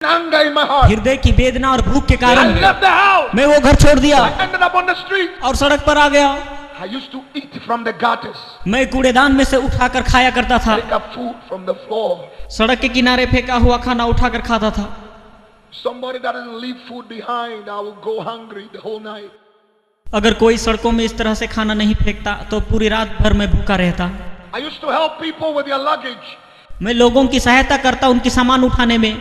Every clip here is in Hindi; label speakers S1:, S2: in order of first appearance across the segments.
S1: Anger in my heart.
S2: हृदय की वेदना और भूख के
S1: I
S2: कारण
S1: left the house.
S2: मैं वो घर छोड़ दिया
S1: I ended up on the street.
S2: और सड़क पर आ गया।
S1: I used to eat from the gutters.
S2: मैं कूड़ेदान में से उठाकर खाया करता था।
S1: Pick up food from the floor.
S2: सड़क के किनारे फेंका हुआ खाना उठाकर खाता था।
S1: Somebody that doesn't leave food behind, I will go hungry the whole night.
S2: अगर कोई सड़कों में इस तरह से खाना नहीं फेंकता तो पूरी रात भर मैं भूखा रहता।
S1: I used to help people with their luggage.
S2: मैं लोगों की सहायता करता उनकी सामान उठाने में।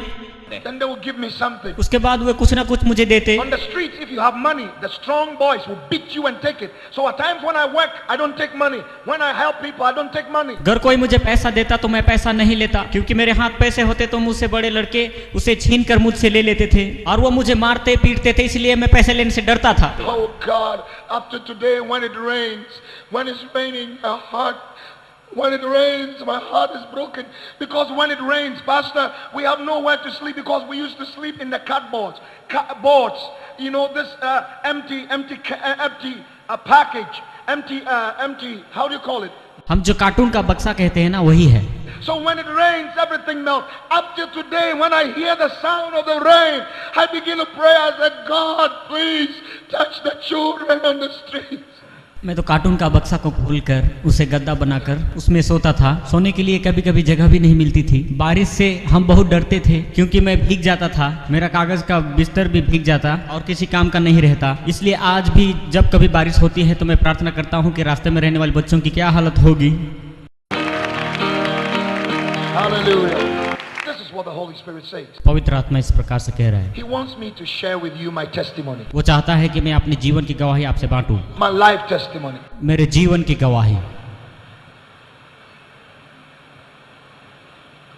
S1: Then they will give me something.
S2: उसके बाद वे कुछ ना कुछ मुझे देते।
S1: On the streets, if you have money, the strong boys will beat you and take it. So at times when I work, I don't take money. When I help people, I don't take money.
S2: अगर कोई मुझे पैसा देता तो मैं पैसा नहीं लेता, क्योंकि मेरे हाथ पैसे होते तो मुझसे बड़े लड़के उसे छीन कर मुझसे ले लेते थे और वो मुझे मारते पीटते थे, इसलिए मैं पैसे लेने से डरता था।
S1: Oh God, up to today when it rains, when it's raining, when it rains, my heart is broken. Because when it rains, Pastor, we have nowhere to sleep because we used to sleep in the cardboards. You know, this empty package, empty, how do you call it?
S2: हम जो कार्टून का बक्सा कहते हैं ना, वही है।
S1: So when it rains, everything melts. Up to today, when I hear the sound of the rain, I begin to pray. I said, God, please touch the children on the streets.
S2: मैं तो कार्टून का बक्सा को खोलकर उसे गद्दा बनाकर उसमें सोता था। सोने के लिए कभी कभी जगह भी नहीं मिलती थी। बारिश से हम बहुत डरते थे क्योंकि मैं भीग जाता था, मेरा कागज का बिस्तर भी भीग जाता और किसी काम का नहीं रहता। इसलिए आज भी जब कभी बारिश होती है तो मैं प्रार्थना करता हूँ कि रास्ते में रहने वाले बच्चों की क्या हालत होगी।
S1: Hallelujah. This is what the Holy Spirit says.
S2: पवित्र आत्मा इस प्रकार से कह रहा है।
S1: He wants me to share with you my testimony.
S2: वो चाहता है कि मैं अपने जीवन की गवाही आपसे बांटूं।
S1: My life testimony.
S2: मेरे जीवन की गवाही।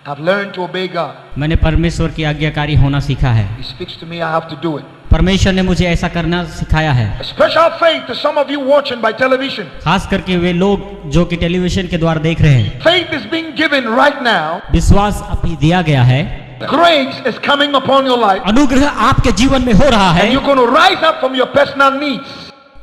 S1: I've learned to obey God.
S2: मैंने परमेश्वर की आज्ञाकारी होना सीखा है।
S1: He speaks to me, I have to do it.
S2: परमेश्वर ने मुझे ऐसा करना सिखाया है।
S1: A special faith to some of you watching by television.
S2: खास करके वे लोग जो कि टेलीविजन के द्वारा देख रहे हैं।
S1: Faith is being given right now.
S2: विश्वास अभी दिया गया है।
S1: Grace is coming upon your life.
S2: अनुग्रह आपके जीवन में हो रहा है।
S1: And you're going to rise up from your personal needs.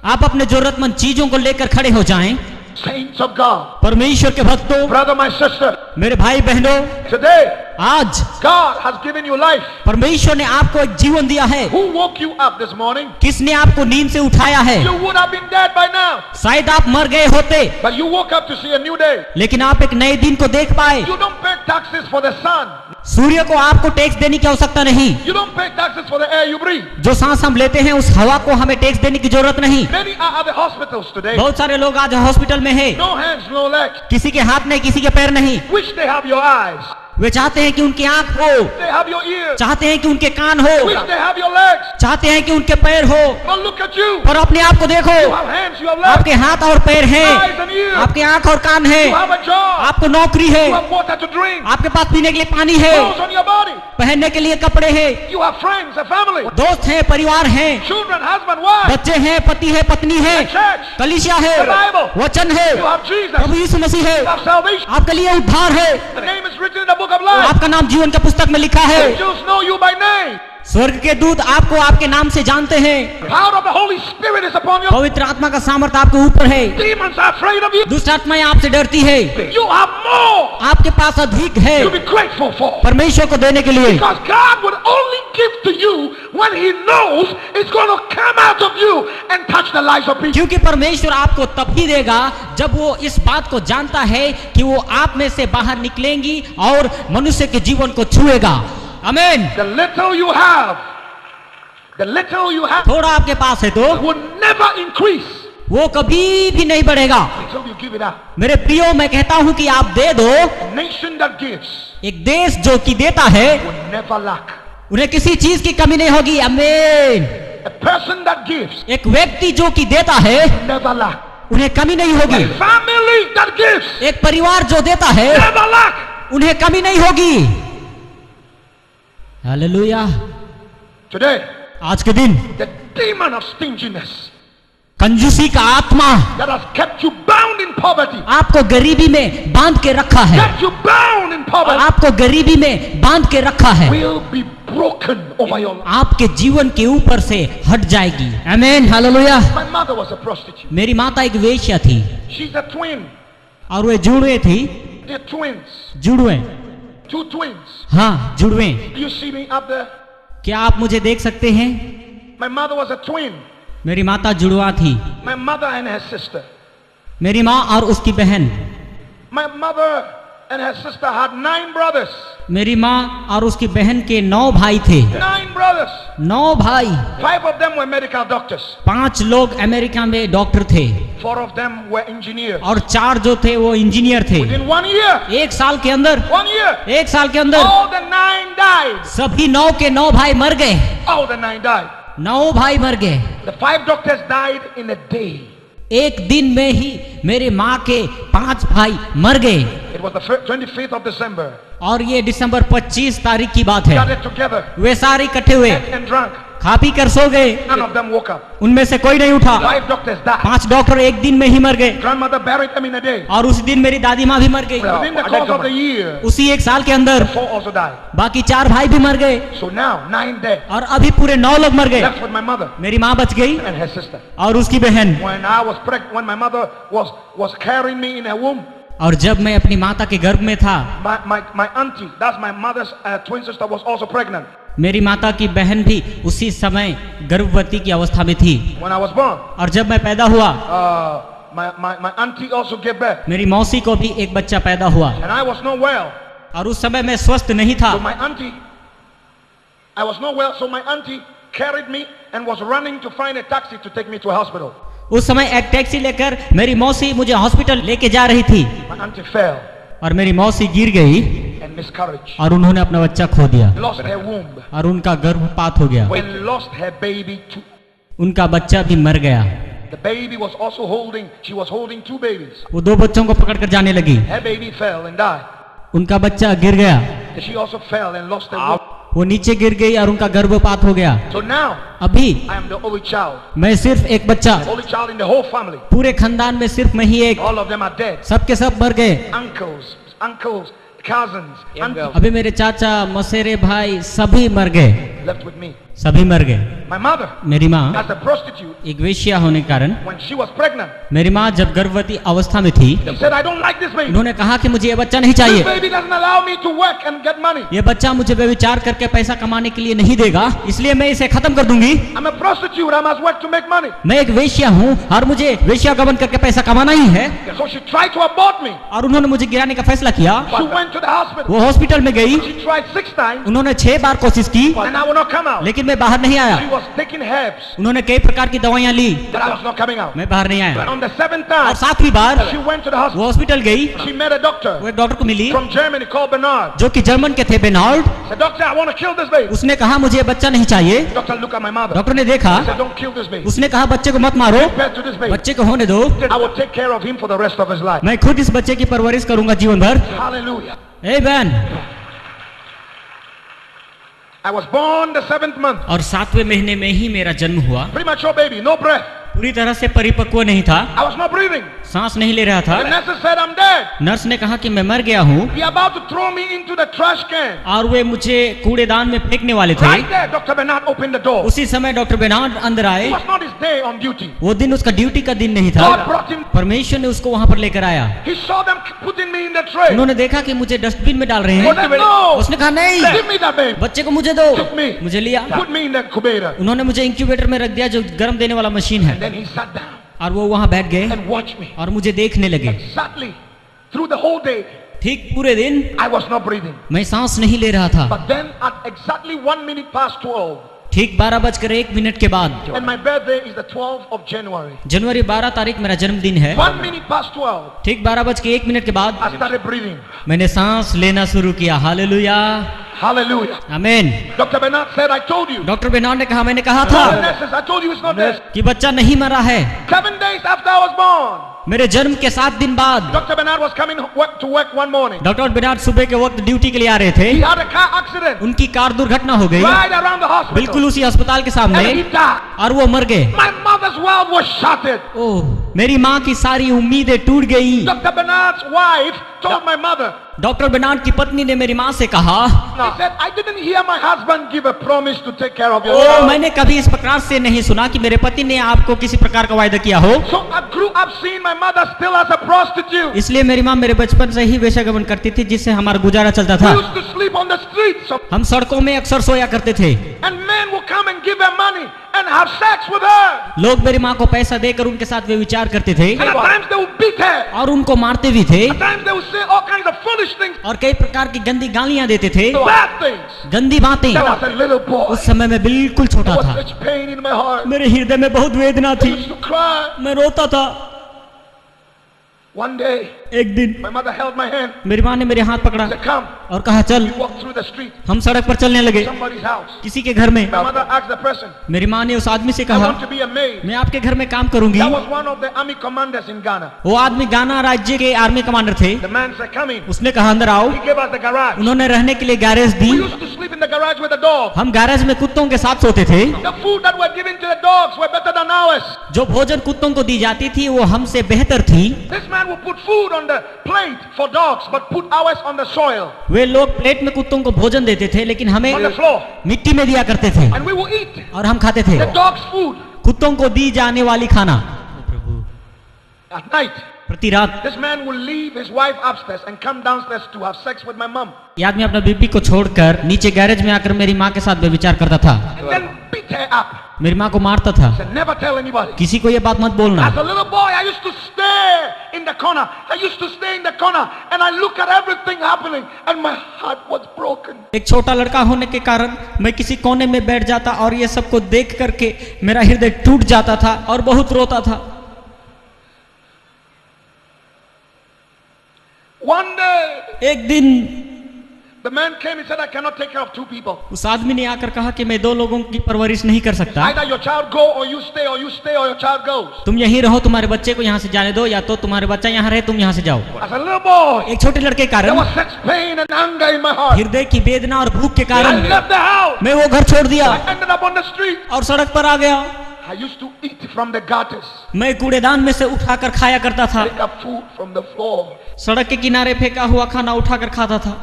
S2: आप अपने जरूरतमंद चीजों को लेकर खड़े हो जाएं।
S1: Saints of God.
S2: परमेश्वर के भक्तों,
S1: Brother, my sister.
S2: मेरे भाई बहनों,
S1: Today,
S2: आज
S1: God has given you life.
S2: परमेश्वर ने आपको एक जीवन दिया है।
S1: Who woke you up this morning?
S2: किसने आपको नींद से उठाया है?
S1: You would have been dead by now.
S2: शायद आप मर गए होते,
S1: But you woke up to see a new day.
S2: लेकिन आप एक नए दिन को देख पाए।
S1: You don't pay taxes for the sun.
S2: सूर्य को आपको टैक्स देने की आवश्यकता नहीं।
S1: You don't pay taxes for the air you breathe.
S2: जो सांस हम लेते हैं उस हवा को हमें टैक्स देने की जरूरत नहीं।
S1: Many are at the hospitals today.
S2: बहुत सारे लोग आज हॉस्पिटल में हैं।
S1: No hands, no legs.
S2: किसी के हाथ नहीं, किसी के पैर नहीं।
S1: Wish they have your eyes.
S2: वे चाहते हैं कि उनकी आंख हो,
S1: They have your ears.
S2: चाहते हैं कि उनके कान हो,
S1: Wish they have your legs.
S2: चाहते हैं कि उनके पैर हो।
S1: But look at you.
S2: पर अपने आप को देखो,
S1: You have hands, you have legs.
S2: आपके हाथ और पैर हैं,
S1: Eyes and ears.
S2: आपके आंख और कान हैं,
S1: You have a job.
S2: आपको नौकरी है,
S1: You have water to drink.
S2: आपके पास पीने के लिए पानी है,
S1: Clothes on your body.
S2: पहनने के लिए कपड़े हैं,
S1: You have friends, a family.
S2: दोस्त हैं, परिवार हैं,
S1: Children, husband, wife.
S2: बच्चे हैं, पति है, पत्नी है,
S1: A church.
S2: कलीसिया है,
S1: The Bible.
S2: वचन है,
S1: You have Jesus.
S2: प्रभु यीशु मसीह है,
S1: You have salvation.
S2: आपके लिए उद्धार है,
S1: The name is written in the book of life.
S2: आपका नाम जीवन का पुस्तक में लिखा है।
S1: Angels know you by name.
S2: स्वर्ग के दूत आपको आपके नाम से जानते हैं।
S1: Power of the Holy Spirit is upon you.
S2: पवित्र आत्मा का सामर्थ्य आपके ऊपर है।
S1: Demons are afraid of you.
S2: दुष्ट आत्माएं आपसे डरती है।
S1: You have more
S2: आपके पास अधिक है
S1: to be grateful for.
S2: परमेश्वर को देने के लिए।
S1: Because God would only give to you when He knows it's going to come out of you and touch the lives of people.
S2: क्योंकि परमेश्वर आपको तभी देगा जब वो इस बात को जानता है कि वो आप में से बाहर निकलेंगी और मनुष्य के जीवन को छुएगा। आमीन।
S1: The little you have
S2: थोड़ा आपके पास है तो
S1: would never increase
S2: वो कभी भी नहीं बढ़ेगा
S1: until you give it out.
S2: मेरे प्रियो, मैं कहता हूँ कि आप दे दो।
S1: A nation that gives
S2: एक देश जो कि देता है
S1: would never lack.
S2: उन्हें किसी चीज की कमी नहीं होगी। आमीन।
S1: A person that gives
S2: एक व्यक्ति जो कि देता है
S1: never lack.
S2: उन्हें कमी नहीं होगी।
S1: A family that gives
S2: एक परिवार जो देता है
S1: never lack.
S2: उन्हें कमी नहीं होगी। हालेलुया।
S1: Today,
S2: आज के दिन
S1: the demon of stinginess
S2: कंजूसी का आत्मा
S1: that has kept you bound in poverty,
S2: आपको गरीबी में बांध के रखा है,
S1: kept you bound in poverty,
S2: आपको गरीबी में बांध के रखा है,
S1: will be broken over your life.
S2: आपके जीवन के ऊपर से हट जाएगी। आमीन। Hallelujah.
S1: My mother was a prostitute.
S2: मेरी माता एक वेश्या थी
S1: She's a twin.
S2: और वे जुड़वे थी।
S1: They're twins.
S2: जुड़वे
S1: 2 twins.
S2: हाँ, जुड़वे।
S1: You see me up there?
S2: क्या आप मुझे देख सकते हैं?
S1: My mother was a twin.
S2: मेरी माता जुड़वा थी।
S1: My mother and her sister.
S2: मेरी माँ और उसकी बहन।
S1: My mother and her sister had 9 brothers.
S2: मेरी माँ और उसकी बहन के 9 भाई थे।
S1: 9 brothers.
S2: 9 भाई।
S1: 5 of them were medical doctors.
S2: 5 लोग अमेरिका में डॉक्टर थे
S1: 4 of them were engineers.
S2: और 4 जो थे वो इंजीनियर थे।
S1: Within 1 year.
S2: 1 साल के अंदर
S1: 1 year.
S2: 1 साल के अंदर
S1: All the 9 died.
S2: सभी 9 के 9 भाई मर गए।
S1: All the 9 died.
S2: 9 भाई मर गए।
S1: The 5 doctors died in a day.
S2: एक दिन में ही मेरे माँ के 5 भाई मर गए।
S1: It was the 25th of December.
S2: और ये दिसंबर 25 तारीख की बात है।
S1: Gathered together.
S2: वे सारे इकट्ठे हुए,
S1: Ate and drank.
S2: खा पी कर सो गए।
S1: None of them woke up.
S2: उनमें से कोई नहीं उठा।
S1: 5 doctors died.
S2: 5 डॉक्टर एक दिन में ही मर गए।
S1: Grandmother buried them in a day.
S2: और उस दिन मेरी दादी माँ भी मर गई।
S1: Within the course of the year,
S2: उसी 1 साल के अंदर
S1: 4 also died.
S2: बाकी 4 भाई भी मर गए।
S1: So now 9 dead.
S2: और अभी पूरे 9 लोग मर गए।
S1: Left with my mother
S2: मेरी माँ बच गई
S1: and her sister.
S2: और उसकी बहन।
S1: When my mother was carrying me in her womb,
S2: और जब मैं अपनी माता के गर्भ में था,
S1: my auntie, that's my mother's twin sister, was also pregnant.
S2: मेरी माता की बहन भी उसी समय गर्भवती की अवस्था में थी।
S1: When I was born,
S2: और जब मैं पैदा हुआ,
S1: my auntie also gave birth.
S2: मेरी मौसी को भी एक बच्चा पैदा हुआ।
S1: And I was not well.
S2: और उस समय मैं स्वस्थ नहीं था।
S1: So I was not well, so my auntie carried me and was running to find a taxi to take me to a hospital.
S2: उस समय एक टैक्सी लेकर मेरी मौसी मुझे हॉस्पिटल लेके जा रही थी।
S1: My auntie fell
S2: और मेरी मौसी गिर गई
S1: and miscarriage.
S2: और उन्होंने अपना बच्चा खो दिया
S1: Lost her womb
S2: और उनका गर्भपात हो गया।
S1: and lost her baby too.
S2: उनका बच्चा भी मर गया।
S1: The baby was also she was holding 2 babies.
S2: वो 2 बच्चों को पकड़कर जाने लगी।
S1: Her baby fell and died.
S2: उनका बच्चा गिर गया।
S1: She also fell and lost her womb.
S2: वो नीचे गिर गई और उनका गर्भपात हो गया।
S1: So now
S2: अभी
S1: I am the only child.
S2: मैं सिर्फ एक बच्चा,
S1: Only child in the whole family.
S2: पूरे खानदान में सिर्फ मैं ही एक।
S1: All of them are dead.
S2: सब के सब मर गए।
S1: Uncles, cousins, aunties
S2: अभी मेरे चाचा, मसेरे भाई सभी मर गए।
S1: left with me.
S2: सभी मर गए।
S1: My mother,
S2: मेरी माँ
S1: as a prostitute,
S2: एक वेश्या होने के कारण,
S1: when she was pregnant,
S2: मेरी माँ जब गर्भवती अवस्था में थी,
S1: she said, I don't like this baby.
S2: उन्होंने कहा कि मुझे ये बच्चा नहीं चाहिए।
S1: This baby doesn't allow me to work and get money.
S2: ये बच्चा मुझे व्यभिचार करके पैसा कमाने के लिए नहीं देगा, इसलिए मैं इसे खत्म कर दूंगी।
S1: I'm a prostitute. I must work to make money.
S2: मैं एक वेश्या हूँ और मुझे वेश्या गमन करके पैसा कमाना ही है।
S1: So she tried to abort me.
S2: और उन्होंने मुझे गिराने का फैसला किया।
S1: She went to the hospital.
S2: वो हॉस्पिटल में गई।
S1: She tried 6 times
S2: उन्होंने 6 बार कोशिश की,
S1: and I would not come out.
S2: लेकिन मैं बाहर नहीं आया।
S1: She was taking herbs,
S2: उन्होंने कई प्रकार की दवाइयाँ ली,
S1: but I was not coming out.
S2: मैं बाहर नहीं आया।
S1: On the 7th
S2: और
S1: time,
S2: 7वीं बार
S1: she went to the
S2: वो
S1: hospital.
S2: हॉस्पिटल गई।
S1: She met a doctor
S2: वो एक डॉक्टर को मिली
S1: from Germany called Bernard.
S2: जो कि जर्मन के थे, बेनाल्ड।
S1: Said, doctor, I want to kill this baby.
S2: उसने कहा मुझे ये बच्चा नहीं चाहिए।
S1: Doctor, look at my mother.
S2: Doctor ने देखा,
S1: Said, don't kill this baby.
S2: उसने कहा बच्चे को मत मारो,
S1: Give birth to this baby.
S2: बच्चे को होने दो,
S1: I will take care of him for the rest of his life.
S2: मैं खुद इस बच्चे की परवरिश करूंगा जीवन भर।
S1: Hallelujah.
S2: Amen.
S1: I was born the 7th month.
S2: और 7वें महीने में ही मेरा जन्म हुआ।
S1: Premature baby, no breath.
S2: पूरी तरह से परिपक्व नहीं था,
S1: I was not breathing.
S2: सांस नहीं ले रहा
S1: The
S2: था।
S1: nurses said, I'm dead.
S2: Nurse ने कहा कि मैं मर गया हूँ
S1: He about to throw me into the trash can.
S2: और वे मुझे कूड़ेदान में फेंकने वाले थे।
S1: Right there, Dr. Bernard opened the door.
S2: उसी समय डॉक्टर बेनार्ड अंदर
S1: It
S2: आए।
S1: was not his day on duty.
S2: वो दिन उसका ड्यूटी का दिन नहीं
S1: God
S2: था।
S1: brought him.
S2: परमेश्वर ने उसको वहां पर लेकर आया।
S1: He saw them putting me in the tray.
S2: उन्होंने देखा कि मुझे डस्टबिन में डाल रहे
S1: He
S2: हैं।
S1: said, no.
S2: उसने कहा नहीं,
S1: Give me that baby.
S2: बच्चे को मुझे दो।
S1: Took me.
S2: मुझे लिया।
S1: Put me in the incubator.
S2: उन्होंने मुझे इंक्यूबेटर में रख दिया जो गर्म देने वाला मशीन है।
S1: And then he sat down
S2: और वो वहां बैठ गए
S1: and watched me.
S2: और मुझे देखने लगे।
S1: Exactly. Through the whole day,
S2: ठीक पूरे दिन
S1: I was not breathing.
S2: मैं सांस नहीं ले रहा था।
S1: But then at exactly 1 minute past 12,
S2: ठीक 12:01 के बाद,
S1: and my birthday is the 12th of January.
S2: जनवरी 12 तारीख मेरा जन्मदिन है।
S1: 1 minute past 12,
S2: ठीक 12:01 के बाद
S1: I started breathing.
S2: मैंने सांस लेना शुरू किया। Hallelujah,
S1: Hallelujah.
S2: आमीन।
S1: Dr. Bernard said, I told you.
S2: Doctor Bernard ने कहा, मैंने कहा
S1: The
S2: था
S1: nurses, I told you it's not dead.
S2: कि बच्चा नहीं मरा है।
S1: 7 days after I was born,
S2: मेरे जन्म के 7 दिन बाद
S1: Dr. Bernard was coming to work one morning.
S2: Doctor Bernard सुबह के वक्त ड्यूटी के लिए आ रहे थे।
S1: He had a car accident
S2: उनकी कार दुर्घटना हो गई
S1: right around the hospital.
S2: बिल्कुल उसी अस्पताल के
S1: And
S2: सामने,
S1: he died.
S2: और वो मर गए।
S1: My mother mother's world was shattered.
S2: ओह, मेरी माँ की सारी उम्मीदें टूट गई।
S1: Dr. Bernard's wife told my mother.
S2: Doctor Bernard की पत्नी ने मेरी माँ से कहा,
S1: He said, I didn't hear my husband give a promise to take care of your
S2: O
S1: child.
S2: मैंने कभी इस प्रकार से नहीं सुना कि मेरे पति ने आपको किसी प्रकार का वायदा किया हो।
S1: So I grew up seeing my mother still as a prostitute.
S2: इसलिए मेरी माँ मेरे बचपन से ही वेश्यागमन करती थी, जिससे हमारा गुजारा चलता
S1: We
S2: था।
S1: used to sleep on the streets.
S2: हम सड़कों में अक्सर सोया करते थे।
S1: And men would come and give her money and have sex with her.
S2: लोग मेरी माँ को पैसा देकर उनके साथ वे विचार करते थे
S1: And at times they would beat her.
S2: और उनको मारते भी थे
S1: At times they would say all kinds of foolish things.
S2: और कई प्रकार की गंदी गालियां देते थे,
S1: Bad things.
S2: गंदी बातें।
S1: There was a little boy.
S2: उस समय मैं बिल्कुल
S1: There
S2: छोटा
S1: was
S2: था,
S1: such pain in my heart.
S2: मेरे हृदय में बहुत वेदना
S1: I
S2: थी,
S1: used to cry.
S2: मैं रोता था।
S1: One day,
S2: एक दिन
S1: my mother held my hand.
S2: मेरी माँ ने मेरे हाथ पकड़ा
S1: Said, come.
S2: और कहा चल।
S1: We walked through the street.
S2: हम सड़क पर चलने लगे,
S1: Somebody's house.
S2: किसी के घर में।
S1: My mother asked the person,
S2: मेरी माँ ने उस आदमी से
S1: I
S2: कहा,
S1: want to be a maid.
S2: मैं आपके घर में काम करूंगी।
S1: That was one of the army commanders in Ghana.
S2: वो आदमी गाना राज्य के आर्मी कमांडर थे।
S1: The man said, come in.
S2: उसने कहा अंदर आओ।
S1: He gave us the garage.
S2: उन्होंने रहने के लिए garage the.
S1: We used to sleep in the garage with the dog.
S2: हम गैरेज में कुत्तों के साथ सोते थे।
S1: The food that were given to the dogs were better than ours.
S2: जो भोजन कुत्तों को दी जाती थी वो हमसे बेहतर थी।
S1: This man would put food on the plate for dogs, but put ours on the soil,
S2: वे लोग प्लेट में कुत्तों को भोजन देते थे, लेकिन हमें
S1: on the floor,
S2: मिट्टी में दिया करते थे
S1: and we will eat
S2: और हम खाते थे
S1: the dog's food
S2: कुत्तों को दी जाने वाली खाना।
S1: at night.
S2: प्रति रात
S1: This man will leave his wife upstairs and come downstairs to have sex with my mom,
S2: ये आदमी अपना बीबी को छोड़कर नीचे गैरेज में आकर मेरी माँ के साथ व्यभिचार करता था,
S1: and then beat her up.
S2: मेरी माँ को मारता था।
S1: Said, never tell anybody.
S2: किसी को ये बात मत बोलना।
S1: As a little boy, I used to stare in the corner. I used to stay in the corner and I look at everything happening and my heart was broken.
S2: एक छोटा लड़का होने के कारण मैं किसी कोने में बैठ जाता और ये सबको देख करके मेरा हृदय टूट जाता था और बहुत रोता था।
S1: One day,
S2: एक दिन
S1: the man came, he said, I cannot take care of two people.
S2: उस आदमी ने आकर कहा कि मैं दो लोगों की परवरिश नहीं कर सकता।
S1: Either your child go or you stay, or you stay or your child goes.
S2: तुम यहीं रहो, तुम्हारे बच्चे को यहाँ से जाने दो, या तो तुम्हारे बच्चा यहाँ रहे, तुम यहाँ से जाओ।
S1: As a little boy,
S2: एक छोटे लड़के के
S1: there
S2: कारण
S1: was such pain and anger in my heart.
S2: हृदय की वेदना और भूख के
S1: I
S2: कारण
S1: left the house.
S2: मैं वो घर छोड़ दिया
S1: I ended up on the street.
S2: और सड़क पर आ गया।
S1: I used to eat from the gutters,
S2: मैं कूड़ेदान में से उठाकर खाया करता था,
S1: pick up food from the floor.
S2: सड़क के किनारे फेंका हुआ खाना उठाकर खाता था।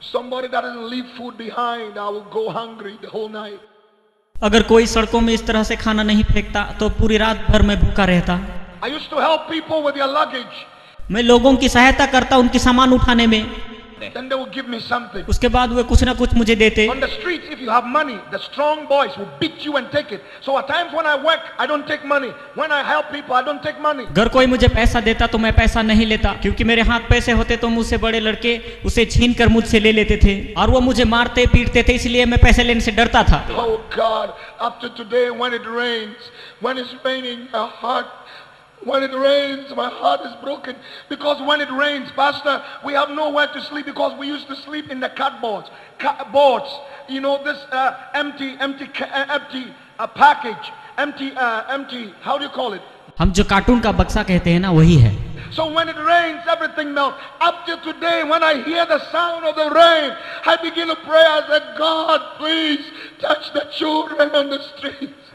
S1: Somebody that doesn't leave food behind, I will go hungry the whole night.
S2: अगर कोई सड़कों में इस तरह से खाना नहीं फेंकता तो पूरी रात भर मैं भूखा रहता।
S1: I used to help people with their luggage.
S2: मैं लोगों की सहायता करता उनकी सामान उठाने में।
S1: Then they will give me something.
S2: उसके बाद वे कुछ ना कुछ मुझे देते।
S1: On the streets, if you have money, the strong boys will beat you and take it. So at times when I work, I don't take money. When I help people, I don't take money.
S2: अगर कोई मुझे पैसा देता तो मैं पैसा नहीं लेता, क्योंकि मेरे हाथ पैसे होते तो मुझसे बड़े लड़के उसे छीन कर मुझसे ले लेते थे और वो मुझे मारते पीटते थे, इसलिए मैं पैसे लेने से डरता था।
S1: Oh God, up to today when it rains, when it's raining, when it rains, my heart is broken. Because when it rains, Pastor, we have nowhere to sleep because we used to sleep in the cardboards. You know, this empty package, empty, how do you call it?
S2: हम जो कार्टून का बक्सा कहते हैं ना, वही है।
S1: So when it rains, everything melts. Up to today, when I hear the sound of the rain, I begin to pray. I said, God, please touch the children on the streets.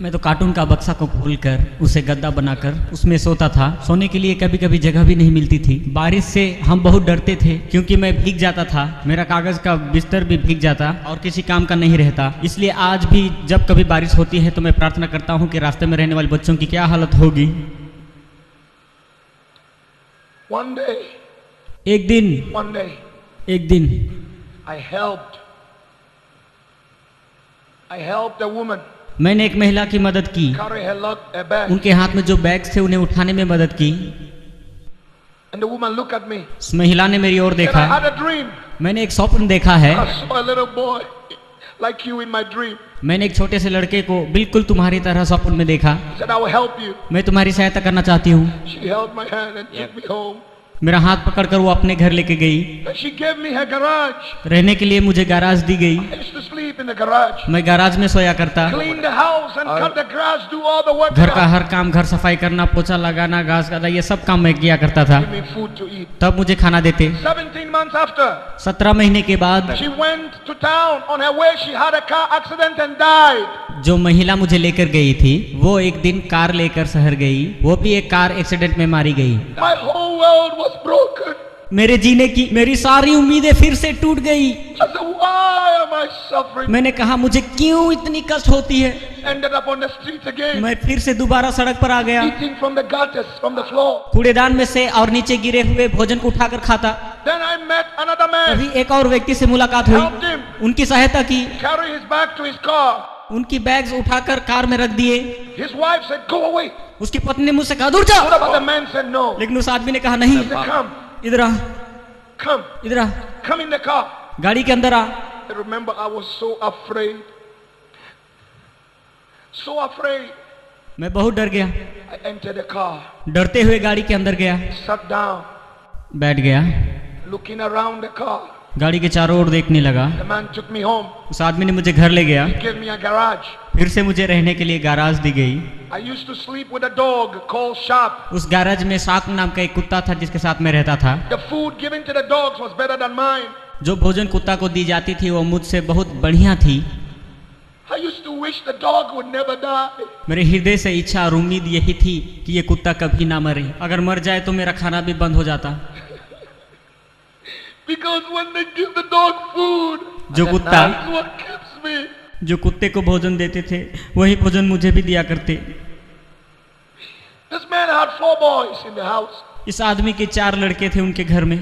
S2: मैं तो कार्टून का बक्सा को खोलकर उसे गद्दा बनाकर उसमें सोता था। सोने के लिए कभी कभी जगह भी नहीं मिलती थी। बारिश से हम बहुत डरते थे, क्योंकि मैं भीग जाता था, मेरा कागज का बिस्तर भी भीग जाता और किसी काम का नहीं रहता। इसलिए आज भी जब कभी बारिश होती है तो मैं प्रार्थना करता हूँ कि रास्ते में रहने वाले बच्चों की क्या हालत होगी।
S1: One day,
S2: एक दिन
S1: I helped a woman
S2: मैंने एक महिला की मदद की।
S1: carry her bag.
S2: उनके हाथ में जो बैग थे उन्हें उठाने में मदद की।
S1: And the woman looked at me.
S2: उस महिला ने मेरी ओर
S1: Said, I
S2: देखा।
S1: had a dream.
S2: मैंने एक स्वप्न देखा है।
S1: I saw a little boy like you in my dream.
S2: मैंने एक छोटे से लड़के को बिल्कुल तुम्हारी तरह स्वप्न में देखा।
S1: He said, I will help you.
S2: मैं तुम्हारी सहायता करना चाहती हूँ।
S1: She held my hand and took me home.
S2: मेरा हाथ पकड़कर वो अपने घर लेके गई।
S1: And she gave me her garage.
S2: रहने के लिए मुझे गैराज दी गई।
S1: I used to sleep in the garage.
S2: मैं गैराज में सोया करता।
S1: Clean the house and cut the grass, do all the work.
S2: घर का हर काम, घर सफाई करना, पोछा लगाना, घास काटना, ये सब काम मैं किया करता था।
S1: Give me food to eat.
S2: तब मुझे खाना देते।
S1: 17 months after,
S2: 17 महीने के बाद
S1: she went to town. On her way, she had a car accident and died.
S2: जो महिला मुझे लेकर गई थी वो एक दिन कार लेकर शहर गई, वो भी एक कार एक्सीडेंट में मारी गई।
S1: My whole world was broken.
S2: मेरे जीने की मेरी सारी उम्मीदें फिर से टूट गई।
S1: I said, why am I suffering?
S2: मैंने कहा मुझे क्यों इतनी कष्ट होती है।
S1: Ended up on the streets again.
S2: मैं फिर से दोबारा सड़क पर आ गया,
S1: Eating from the gutters, from the floor.
S2: कूड़ेदान में से और नीचे गिरे हुए भोजन को उठाकर खाता।
S1: Then I met another man.
S2: अभी एक और व्यक्ति से मुलाकात
S1: Helped
S2: हुई,
S1: him
S2: उनकी सहायता की,
S1: carry his bag to his car.
S2: उनकी बैग्स उठाकर कार में रख दिए।
S1: His wife said, go away.
S2: उसकी पत्नी ने मुझसे कहा दूर जा,
S1: But the man said no.
S2: लेकिन उस आदमी ने कहा नहीं,
S1: He said, come,
S2: इधर आ,
S1: come,
S2: इधर आ,
S1: come in the car.
S2: गाड़ी के अंदर आ।
S1: I remember I was so afraid. So afraid.
S2: मैं बहुत डर गया,
S1: I entered the car,
S2: डरते हुए गाड़ी के अंदर गया,
S1: sat down,
S2: बैठ गया,
S1: looking around the car.
S2: गाड़ी के चारों ओर देखने लगा।
S1: The man took me home,
S2: उस आदमी ने मुझे घर ले गया,
S1: gave me a garage.
S2: फिर से मुझे रहने के लिए गैराज दी गई।
S1: I used to sleep with a dog called Sharp.
S2: उस गैराज में शार्क नाम का एक कुत्ता था जिसके साथ मैं रहता था।
S1: The food given to the dogs was better than mine.
S2: जो भोजन कुत्ता को दी जाती थी वो मुझसे बहुत बढ़िया थी।
S1: I used to wish the dog would never die.
S2: मेरे हृदय से इच्छा और उम्मीद यही थी कि ये कुत्ता कभी ना मरे, अगर मर जाए तो मेरा खाना भी बंद हो जाता।
S1: Because when they give the dog food,
S2: जो कुत्ता
S1: that's what keeps me.
S2: जो कुत्ते को भोजन देते थे वही भोजन मुझे भी दिया करते।
S1: This man had 4 boys in the house.
S2: इस आदमी के 4 लड़के थे उनके घर में।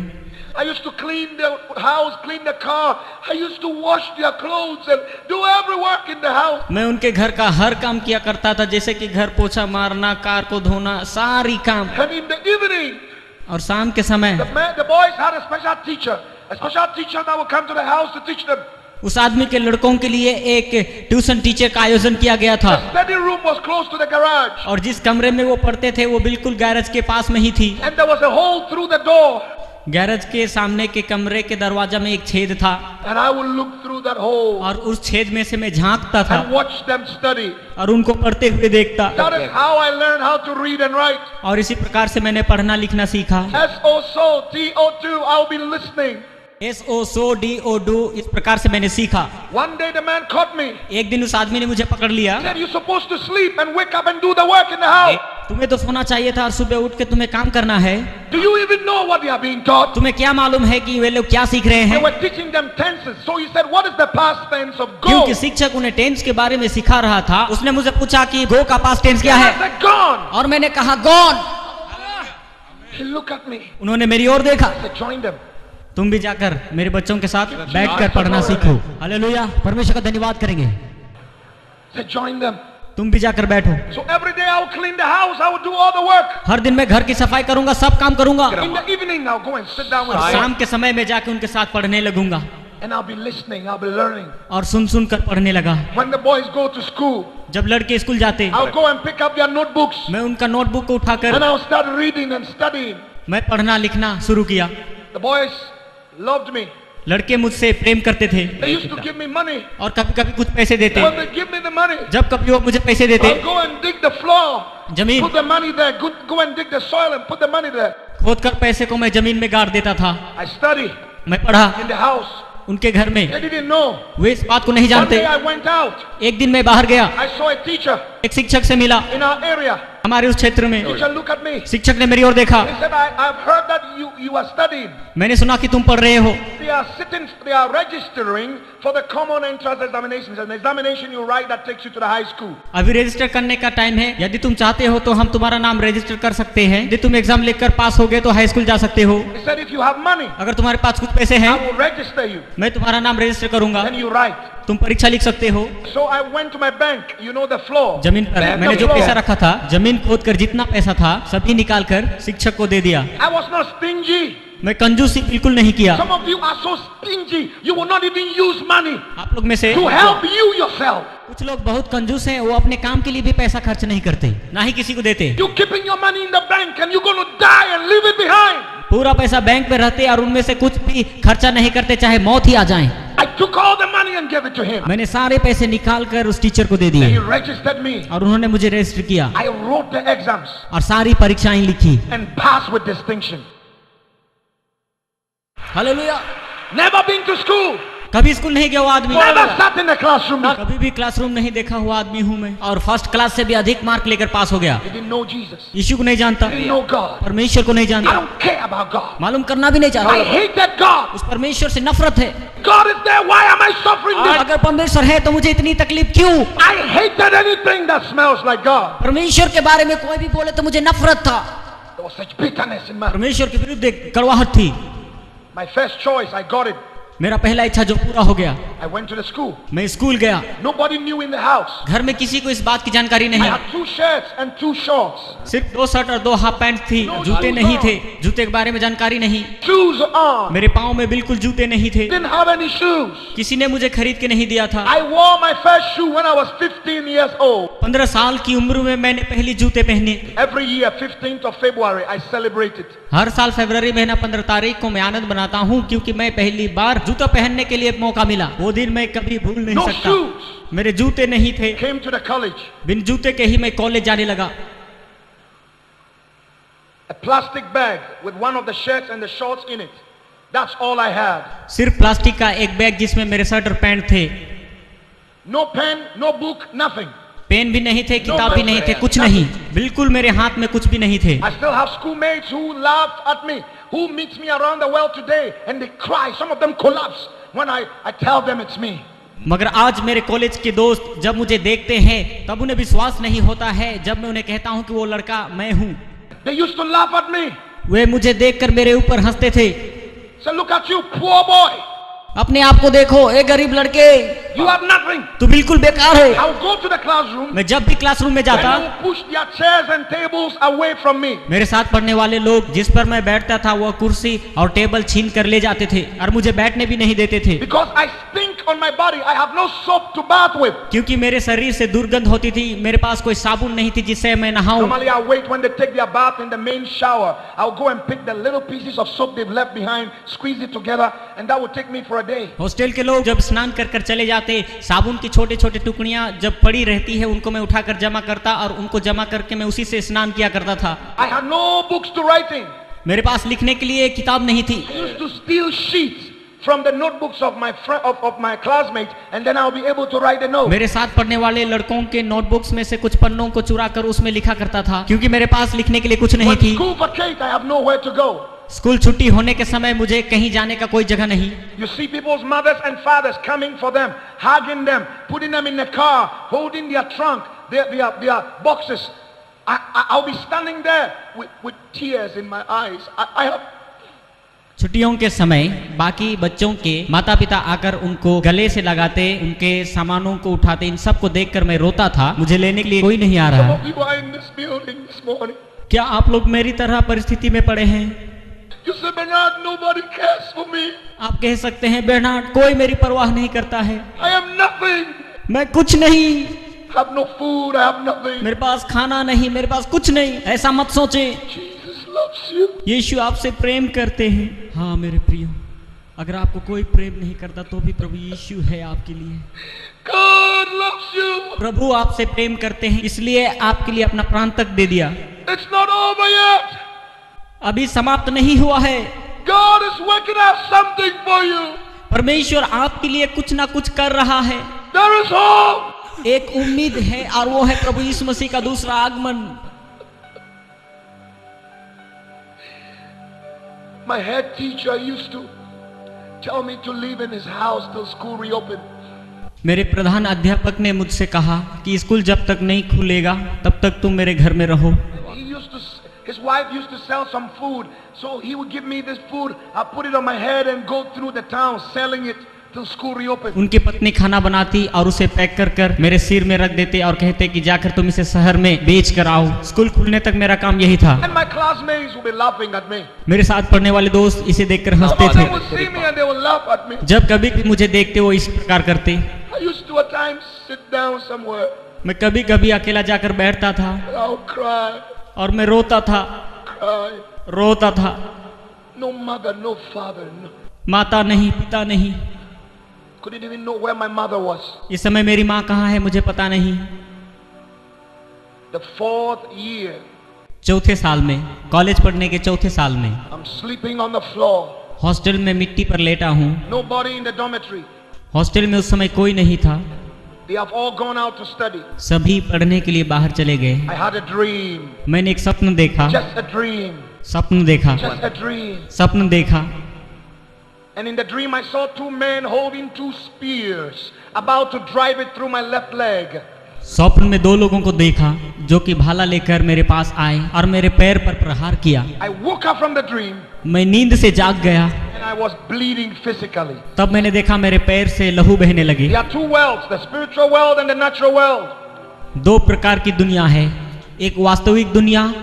S1: I used to clean the house, clean the car. I used to wash their clothes and do every work in the house.
S2: मैं उनके घर का हर काम किया करता था, जैसे कि घर पोछा मारना, कार को धोना, सारी काम।
S1: And in the evening,
S2: और शाम के समय
S1: the boys had a special teacher that would come to the house to teach them.
S2: उस आदमी के लड़कों के लिए एक ट्यूशन टीचर का आयोजन किया गया था।
S1: The study room was close to the garage.
S2: और जिस कमरे में वो पढ़ते थे वो बिल्कुल गैरेज के पास में ही थी।
S1: And there was a hole through the door.
S2: Garage के सामने के कमरे के दरवाजा में एक छेद था,
S1: And I would look through that hole
S2: और उस छेद में से मैं झांकता था
S1: and watch them study.
S2: और उनको पढ़ते हुए देखता।
S1: That is how I learned how to read and write.
S2: और इसी प्रकार से मैंने पढ़ना लिखना सीखा।
S1: SO-SO-T-O-2, I'll be listening.
S2: SO-SO-D-O-2 इस प्रकार से मैंने सीखा।
S1: One day the man caught me.
S2: एक दिन उस आदमी ने मुझे पकड़ लिया।
S1: He said, you're supposed to sleep and wake up and do the work in the house.
S2: तुम्हें तो सोना चाहिए था और सुबह उठ के तुम्हें काम करना है।
S1: Do you even know what they are being taught?
S2: तुम्हें क्या मालूम है कि वे लोग क्या सीख रहे
S1: They
S2: हैं?
S1: were teaching them tenses. So he said, what is the past tense of go?
S2: क्योंकि शिक्षक उन्हें टेंस के बारे में सिखा रहा था। उसने मुझे पूछा कि गो का पास्ट टेंस क्या
S1: I
S2: है,
S1: said, gone.
S2: और मैंने कहा gone.
S1: He looked at me.
S2: उन्होंने मेरी ओर देखा।
S1: I said, join them.
S2: तुम भी जाकर मेरे बच्चों के साथ बैठकर पढ़ना सीखो। हालेलुया, परमेश्वर का धन्यवाद करेंगे।
S1: I said, join them.
S2: तुम भी जाकर बैठो।
S1: So every day I would clean the house. I would do all the work.
S2: हर दिन मैं घर की सफाई करूंगा, सब काम करूंगा।
S1: In the evening, I'll go and sit down with
S2: और
S1: them.
S2: शाम के समय में जाकर उनके साथ पढ़ने लगूंगा।
S1: And I'll be listening. I'll be learning.
S2: और सुन सुन कर पढ़ने लगा।
S1: When the boys go to school,
S2: जब लड़के स्कूल जाते
S1: I'll go and pick up their notebooks.
S2: मैं उनका नोटबुक को उठाकर
S1: And I'll start reading and studying.
S2: मैं पढ़ना लिखना शुरू किया।
S1: The boys loved me.
S2: लड़के मुझसे प्रेम करते थे
S1: They used to give me money.
S2: और कभी कभी कुछ पैसे देते।
S1: When they give me the money,
S2: जब कभी वो मुझे पैसे देते,
S1: I'll go and dig the floor.
S2: जमीन
S1: Put the money there. Go and dig the soil and put the money there.
S2: खोद कर पैसे को मैं जमीन में गाड़ देता था।
S1: I study
S2: मैं पढ़ा
S1: in the house.
S2: उनके घर में।
S1: They didn't know.
S2: वे इस बात को नहीं
S1: One
S2: जानते।
S1: day I went out.
S2: एक दिन मैं बाहर गया,
S1: I saw a teacher
S2: एक शिक्षक से मिला
S1: in our area.
S2: हमारे उस क्षेत्र में।
S1: Teacher looked at me.
S2: शिक्षक ने मेरी ओर देखा।
S1: He said, I've heard that you are studying.
S2: मैंने सुना कि तुम पढ़ रहे हो।
S1: They are registering for the common entrance examinations. An examination you write that takes you to the high school.
S2: अभी रजिस्टर करने का टाइम है, यदि तुम चाहते हो तो हम तुम्हारा नाम रजिस्टर कर सकते हैं। यदि तुम एग्जाम लिखकर पास हो गए तो हाई स्कूल जा सकते हो।
S1: He said, if you have money,
S2: अगर तुम्हारे पास कुछ पैसे
S1: I
S2: हैं
S1: will register you.
S2: मैं तुम्हारा नाम रजिस्टर करूंगा,
S1: Then you write.
S2: तुम परीक्षा लिख सकते हो।
S1: So I went to my bank. You know the floor.
S2: जमीन पर
S1: The
S2: मैंने जो
S1: floor.
S2: पैसा रखा था, जमीन खोद कर जितना पैसा था सभी निकाल कर शिक्षक को दे दिया।
S1: I was not stingy.
S2: मैं कंजूसी बिल्कुल नहीं किया।
S1: Some of you are so stingy. You will not even use money
S2: आप लोग में से
S1: to help you yourself.
S2: कुछ लोग बहुत कंजूस हैं, वो अपने काम के लिए भी पैसा खर्च नहीं करते, ना ही किसी को देते।
S1: You're keeping your money in the bank and you're going to die and leave it behind.
S2: पूरा पैसा बैंक में रहते और उनमें से कुछ भी खर्चा नहीं करते, चाहे मौत ही आ जाए।
S1: I took all the money and gave it to him.
S2: मैंने सारे पैसे निकाल कर उस टीचर को दे
S1: He
S2: दिए
S1: registered me.
S2: और उन्होंने मुझे रजिस्टर किया
S1: I wrote the exams
S2: और सारी परीक्षाएं लिखी।
S1: and passed with distinction.
S2: Hallelujah.
S1: Never been to school.
S2: कभी स्कूल नहीं गया हुआ आदमी,
S1: Never sat in the classroom.
S2: कभी भी क्लासरूम नहीं देखा हुआ आदमी हूँ मैं, और फर्स्ट क्लास से भी अधिक मार्क लेकर पास हो गया।
S1: He didn't know Jesus.
S2: यीशु को नहीं जानता,
S1: He didn't know God.
S2: परमेश्वर को नहीं
S1: I
S2: जानता,
S1: don't care about God.
S2: मालूम करना भी नहीं
S1: I
S2: चाहता।
S1: hated God.
S2: उस परमेश्वर से नफरत है।
S1: God is there. Why am I suffering this?
S2: अगर परमेश्वर है तो मुझे इतनी तकलीफ क्यों?
S1: I hated anything that smells like God.
S2: परमेश्वर के बारे में कोई भी बोले तो मुझे नफरत था।
S1: There was such bitterness in my.
S2: परमेश्वर के विरुद्ध एक कड़वाहट थी।
S1: My first choice, I got it.
S2: मेरा पहला इच्छा जो पूरा हो गया,
S1: I went to the school.
S2: मैं स्कूल गया।
S1: Nobody knew in the house.
S2: घर में किसी को इस बात की जानकारी
S1: I
S2: नहीं,
S1: had 2 shirts and 2 shorts.
S2: सिर्फ 2 शर्ट और 2 हाफ पैंट थी, जूते नहीं थे, जूते के बारे में जानकारी नहीं,
S1: Shoes on.
S2: मेरे पाँव में बिल्कुल जूते नहीं थे,
S1: Didn't have any shoes.
S2: किसी ने मुझे खरीद के नहीं दिया था।
S1: I wore my first shoe when I was 15 years old.
S2: 15 साल की उम्र में मैंने पहली जूते पहने।
S1: Every year, 15th of February, I celebrate it.
S2: हर साल फरवरी महीना 15 तारीख को मैं आनंद मनाता हूँ, क्योंकि मैं पहली बार जूता पहनने के लिए मौका मिला। वो दिन मैं कभी भूल नहीं
S1: No
S2: सकता।
S1: shoes.
S2: मेरे जूते नहीं थे,
S1: Came to the college.
S2: बिन जूते के ही मैं कॉलेज जाने लगा।
S1: A plastic bag with one of the shirts and the shorts in it. That's all I had.
S2: सिर्फ प्लास्टिक का एक बैग जिसमें मेरे शर्ट और पैंट थे,
S1: No pen, no book, nothing.
S2: Pen भी नहीं थे, किताब भी नहीं थे, कुछ नहीं, बिल्कुल मेरे हाथ में कुछ भी नहीं थे।
S1: I still have schoolmates who laugh at me, who meets me around the world today, and they cry. Some of them collapse when I tell them it's me.
S2: मगर आज मेरे कॉलेज के दोस्त जब मुझे देखते हैं तब उन्हें विश्वास नहीं होता है जब मैं उन्हें कहता हूं कि वो लड़का मैं हूं।
S1: They used to laugh at me.
S2: वे मुझे देखकर मेरे ऊपर हंसते थे।
S1: Say, look at you, poor boy.
S2: अपने आप को देखो, ए गरीब लड़के,
S1: You have nothing.
S2: तू बिल्कुल बेकार है।
S1: I would go to the classroom.
S2: मैं जब भी क्लासरूम में
S1: And
S2: जाता,
S1: they would push their chairs and tables away from me.
S2: मेरे साथ पढ़ने वाले लोग जिस पर मैं बैठता था वह कुर्सी और टेबल छीन कर ले जाते थे और मुझे बैठने भी नहीं देते थे,
S1: Because I stink on my body. I have no soap to bath with.
S2: क्योंकि मेरे शरीर से दुर्गंध होती थी। मेरे पास कोई साबुन नहीं थी जिससे मैं नहाऊं।
S1: Normally I wait when they take their bath in the main shower. I'll go and pick the little pieces of soap they've left behind, squeeze it together, and that would take me for a day.
S2: Hostel के लोग जब स्नान कर कर चले जाते, साबुन की छोटे छोटे टुकड़ियां जब पड़ी रहती है उनको मैं उठाकर जमा करता और उनको जमा करके मैं उसी से स्नान किया करता था।
S1: I had no books to write in.
S2: मेरे पास लिखने के लिए किताब नहीं थी।
S1: I used to steal sheets from the notebooks of my classmates, and then I'll be able to write a note.
S2: मेरे साथ पढ़ने वाले लड़कों के नोटबुक्स में से कुछ पन्नों को चुरा कर उसमें लिखा करता था, क्योंकि मेरे पास लिखने के लिए कुछ नहीं
S1: When
S2: थी।
S1: school vacates, I have nowhere to go.
S2: School छुट्टी होने के समय मुझे कहीं जाने का कोई जगह नहीं।
S1: You see people's mothers and fathers coming for them, hugging them, putting them in the car, holding their trunk, their boxes. I'll be standing there with tears in my eyes. I have.
S2: छुट्टियों के समय बाकी बच्चों के माता पिता आकर उनको गले से लगाते, उनके सामानों को उठाते, इन सब को देखकर मैं रोता था। मुझे लेने के लिए कोई नहीं आ
S1: Some
S2: रहा।
S1: of you are in this building this morning.
S2: क्या आप लोग मेरी तरह परिस्थिति में पड़े हैं?
S1: You say, Bernard, nobody cares for me.
S2: आप कह सकते हैं बेर्नार्ड, कोई मेरी परवाह नहीं करता है,
S1: I am nothing.
S2: मैं कुछ नहीं,
S1: I have no food. I have nothing.
S2: मेरे पास खाना नहीं, मेरे पास कुछ नहीं। ऐसा मत सोचें,
S1: Jesus loves you.
S2: यीशु आपसे प्रेम करते हैं। हाँ मेरे प्रियो, अगर आपको कोई प्रेम नहीं करता तो भी प्रभु यीशु है आपके लिए।
S1: God loves you.
S2: प्रभु आपसे प्रेम करते हैं, इसलिए आपके लिए अपना प्राण तक दे दिया।
S1: It's not over yet.
S2: अभी समाप्त नहीं हुआ है।
S1: God is working out something for you.
S2: परमेश्वर आपके लिए कुछ ना कुछ कर रहा है।
S1: There is hope.
S2: एक उम्मीद है और वो है प्रभु यीशु मसीह का दूसरा आगमन।
S1: My head teacher used to tell me to live in his house till school reopened.
S2: मेरे प्रधान अध्यापक ने मुझसे कहा कि स्कूल जब तक नहीं खुलेगा तब तक तुम मेरे घर में रहो।
S1: His wife used to sell some food, so he would give me this food. I put it on my head and go through the town selling it till school reopened.
S2: उनकी पत्नी खाना बनाती और उसे पैक कर कर मेरे सिर में रख देते और कहते कि जाकर तुम इसे शहर में बेच कर आओ। स्कूल खुलने तक मेरा काम यही था।
S1: And my classmates would be laughing at me.
S2: मेरे साथ पढ़ने वाले दोस्त इसे देखकर हंसते
S1: They
S2: थे।
S1: would see me and they would laugh at me.
S2: जब कभी भी मुझे देखते वो इस प्रकार करते।
S1: I used to at times sit down somewhere.
S2: मैं कभी कभी अकेला जाकर बैठता था
S1: And I would cry,
S2: और मैं रोता था, रोता था।
S1: no mother, no father, no.
S2: माता नहीं, पिता नहीं।
S1: Couldn't even know where my mother was.
S2: इस समय मेरी माँ कहाँ है मुझे पता नहीं।
S1: The 4th year,
S2: चौथे साल में, कॉलेज पढ़ने के चौथे साल में
S1: I'm sleeping on the floor.
S2: Hostel में मिट्टी पर लेटा हूँ।
S1: Nobody in the dormitory.
S2: Hostel में उस समय कोई नहीं था,
S1: They have all gone out to study.
S2: सभी पढ़ने के लिए बाहर चले गए।
S1: I had a dream.
S2: मैंने एक सपन देखा,
S1: Just a dream.
S2: सपन देखा,
S1: Just a dream.
S2: सपन देखा।
S1: And in the dream I saw two men holding two spears, about to drive it through my left leg.
S2: स्वप्न में दो लोगों को देखा जो कि भाला लेकर मेरे पास आए और मेरे पैर पर प्रहार किया।
S1: I woke up from the dream
S2: मैं नींद से जाग गया,
S1: and I was bleeding physically.
S2: तब मैंने देखा मेरे पैर से लहू बहने लगे।
S1: There are two worlds, the spiritual world and the natural world.
S2: दो प्रकार की दुनिया है, एक वास्तविक दुनिया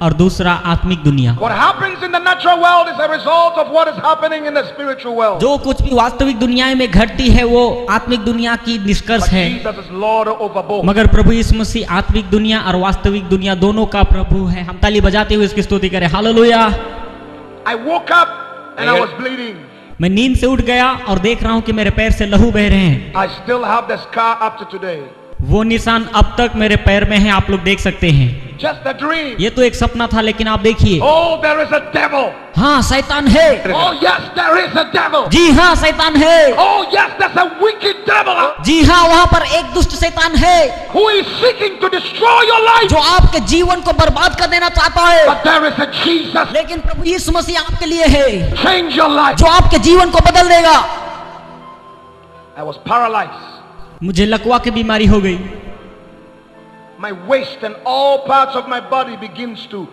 S2: और दूसरा आत्मिक दुनिया।
S1: What happens in the natural world is a result of what is happening in the spiritual world.
S2: जो कुछ भी वास्तविक दुनिया में घटती है वो आत्मिक दुनिया की निष्कर्ष
S1: But
S2: है,
S1: Jesus is Lord over both.
S2: मगर प्रभु यीशु मसीह आत्मिक दुनिया और वास्तविक दुनिया दोनों का प्रभु है। हम ताली बजाते हुए इसकी स्तुति करें, hallelujah.
S1: I woke up and I was bleeding.
S2: मैं नींद से उठ गया और देख रहा हूँ कि मेरे पैर से लहू बह रहे हैं।
S1: I still have the scar up to today.
S2: वो निशान अब तक मेरे पैर में है, आप लोग देख सकते हैं।
S1: Just a dream.
S2: ये तो एक सपना था, लेकिन आप देखिए,
S1: Oh, there is a devil.
S2: हाँ शैतान है।
S1: Oh, yes, there is a devil.
S2: जी हाँ शैतान है।
S1: Oh, yes, there's a wicked devil
S2: जी हाँ वहाँ पर एक दुष्ट शैतान है
S1: who is seeking to destroy your life.
S2: जो आपके जीवन को बर्बाद कर देना चाहता है,
S1: But there is a Jesus.
S2: लेकिन प्रभु यीशु मसीह आपके लिए है
S1: Change your life.
S2: जो आपके जीवन को बदल देगा।
S1: I was paralyzed.
S2: मुझे लकवा की बीमारी हो गई।
S1: My waist and all parts of my body begins to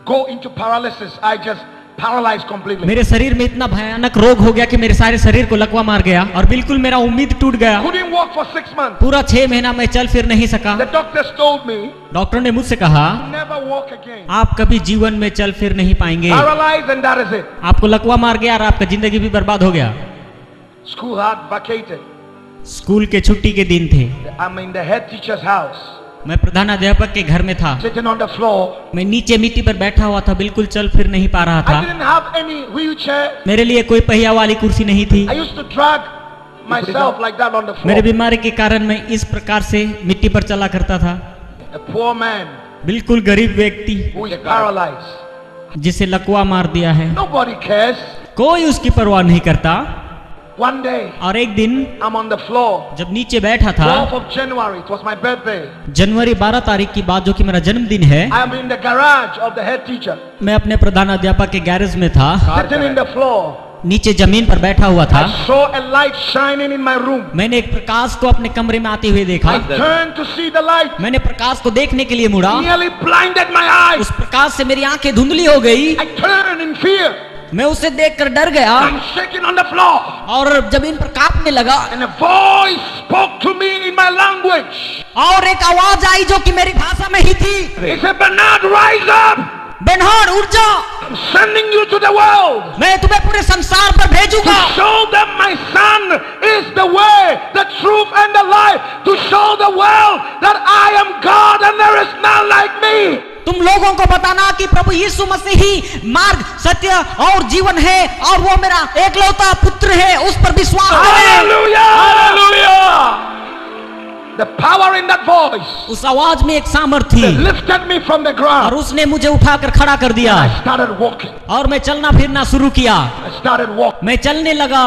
S1: go into paralysis. I just paralyzed completely.
S2: मेरे शरीर में इतना भयानक रोग हो गया कि मेरे सारे शरीर को लकवा मार गया और बिल्कुल मेरा उम्मीद टूट गया।
S1: Couldn't walk for 6 months.
S2: पूरा 6 महीना मैं चल फिर नहीं सका।
S1: The doctors told me,
S2: doctor ने मुझसे कहा,
S1: never walk again.
S2: आप कभी जीवन में चल फिर नहीं पाएंगे।
S1: Paralyzed and that is it.
S2: आपको लकवा मार गया और आपका जिंदगी भी बर्बाद हो गया।
S1: School had vacated.
S2: स्कूल के छुट्टी के दिन थे।
S1: I'm in the head teacher's house,
S2: मैं प्रधानाध्यापक के घर में था।
S1: sitting on the floor.
S2: मैं नीचे मिट्टी पर बैठा हुआ था, बिल्कुल चल फिर नहीं पा रहा
S1: I
S2: था।
S1: didn't have any wheelchair.
S2: मेरे लिए कोई पहिया वाली कुर्सी नहीं थी।
S1: I used to drag myself like that on the
S2: मेरे
S1: floor.
S2: बीमारी के कारण मैं इस प्रकार से मिट्टी पर चला करता था।
S1: A poor man
S2: बिल्कुल गरीब व्यक्ति
S1: who is paralyzed.
S2: जिसे लकवा मार दिया है,
S1: Nobody cares.
S2: कोई उसकी परवाह नहीं करता।
S1: One day,
S2: और एक दिन
S1: I'm on the floor.
S2: जब नीचे बैठा था,
S1: 12th of January, it was my birthday.
S2: जनवरी 12 तारीख की बात, जो कि मेरा जन्मदिन है।
S1: I am in the garage of the head teacher,
S2: मैं अपने प्रधानाध्यापक के गैरेज में था,
S1: sitting in the floor.
S2: नीचे जमीन पर बैठा हुआ था।
S1: I saw a light shining in my room.
S2: मैंने एक प्रकाश को अपने कमरे में आते हुए देखा।
S1: I turned to see the light.
S2: मैंने प्रकाश को देखने के लिए मुड़ा,
S1: Nearly blinded my eyes.
S2: उस प्रकाश से मेरी आंखें धुंधली हो गई।
S1: I turned in fear.
S2: मैं उसे देखकर डर गया
S1: I'm shaking on the floor.
S2: और जमीन पर कांपने लगा।
S1: And a voice spoke to me in my language.
S2: और एक आवाज आई जो कि मेरी भाषा में ही थी।
S1: He said, Bernard, rise up.
S2: बेनहार उठ जा,
S1: I'm sending you to the world.
S2: मैं तुम्हें पूरे संसार पर
S1: To
S2: भेजूंगा।
S1: show them my son is the way, the truth and the life. To show the world that I am God and there is none like me.
S2: तुम लोगों को बताना कि प्रभु यीशु मसीह ही मार्ग, सत्य और जीवन है और वो मेरा एकलौता पुत्र है, उस पर विश्वास करें।
S1: Hallelujah! Hallelujah! The power in that voice
S2: उस आवाज में एक सामर्थ्य थी
S1: lifted me from the
S2: और
S1: ground.
S2: उसने मुझे उठाकर खड़ा कर दिया
S1: I started walking.
S2: और मैं चलना फिरना शुरू किया।
S1: I started walking.
S2: मैं चलने लगा।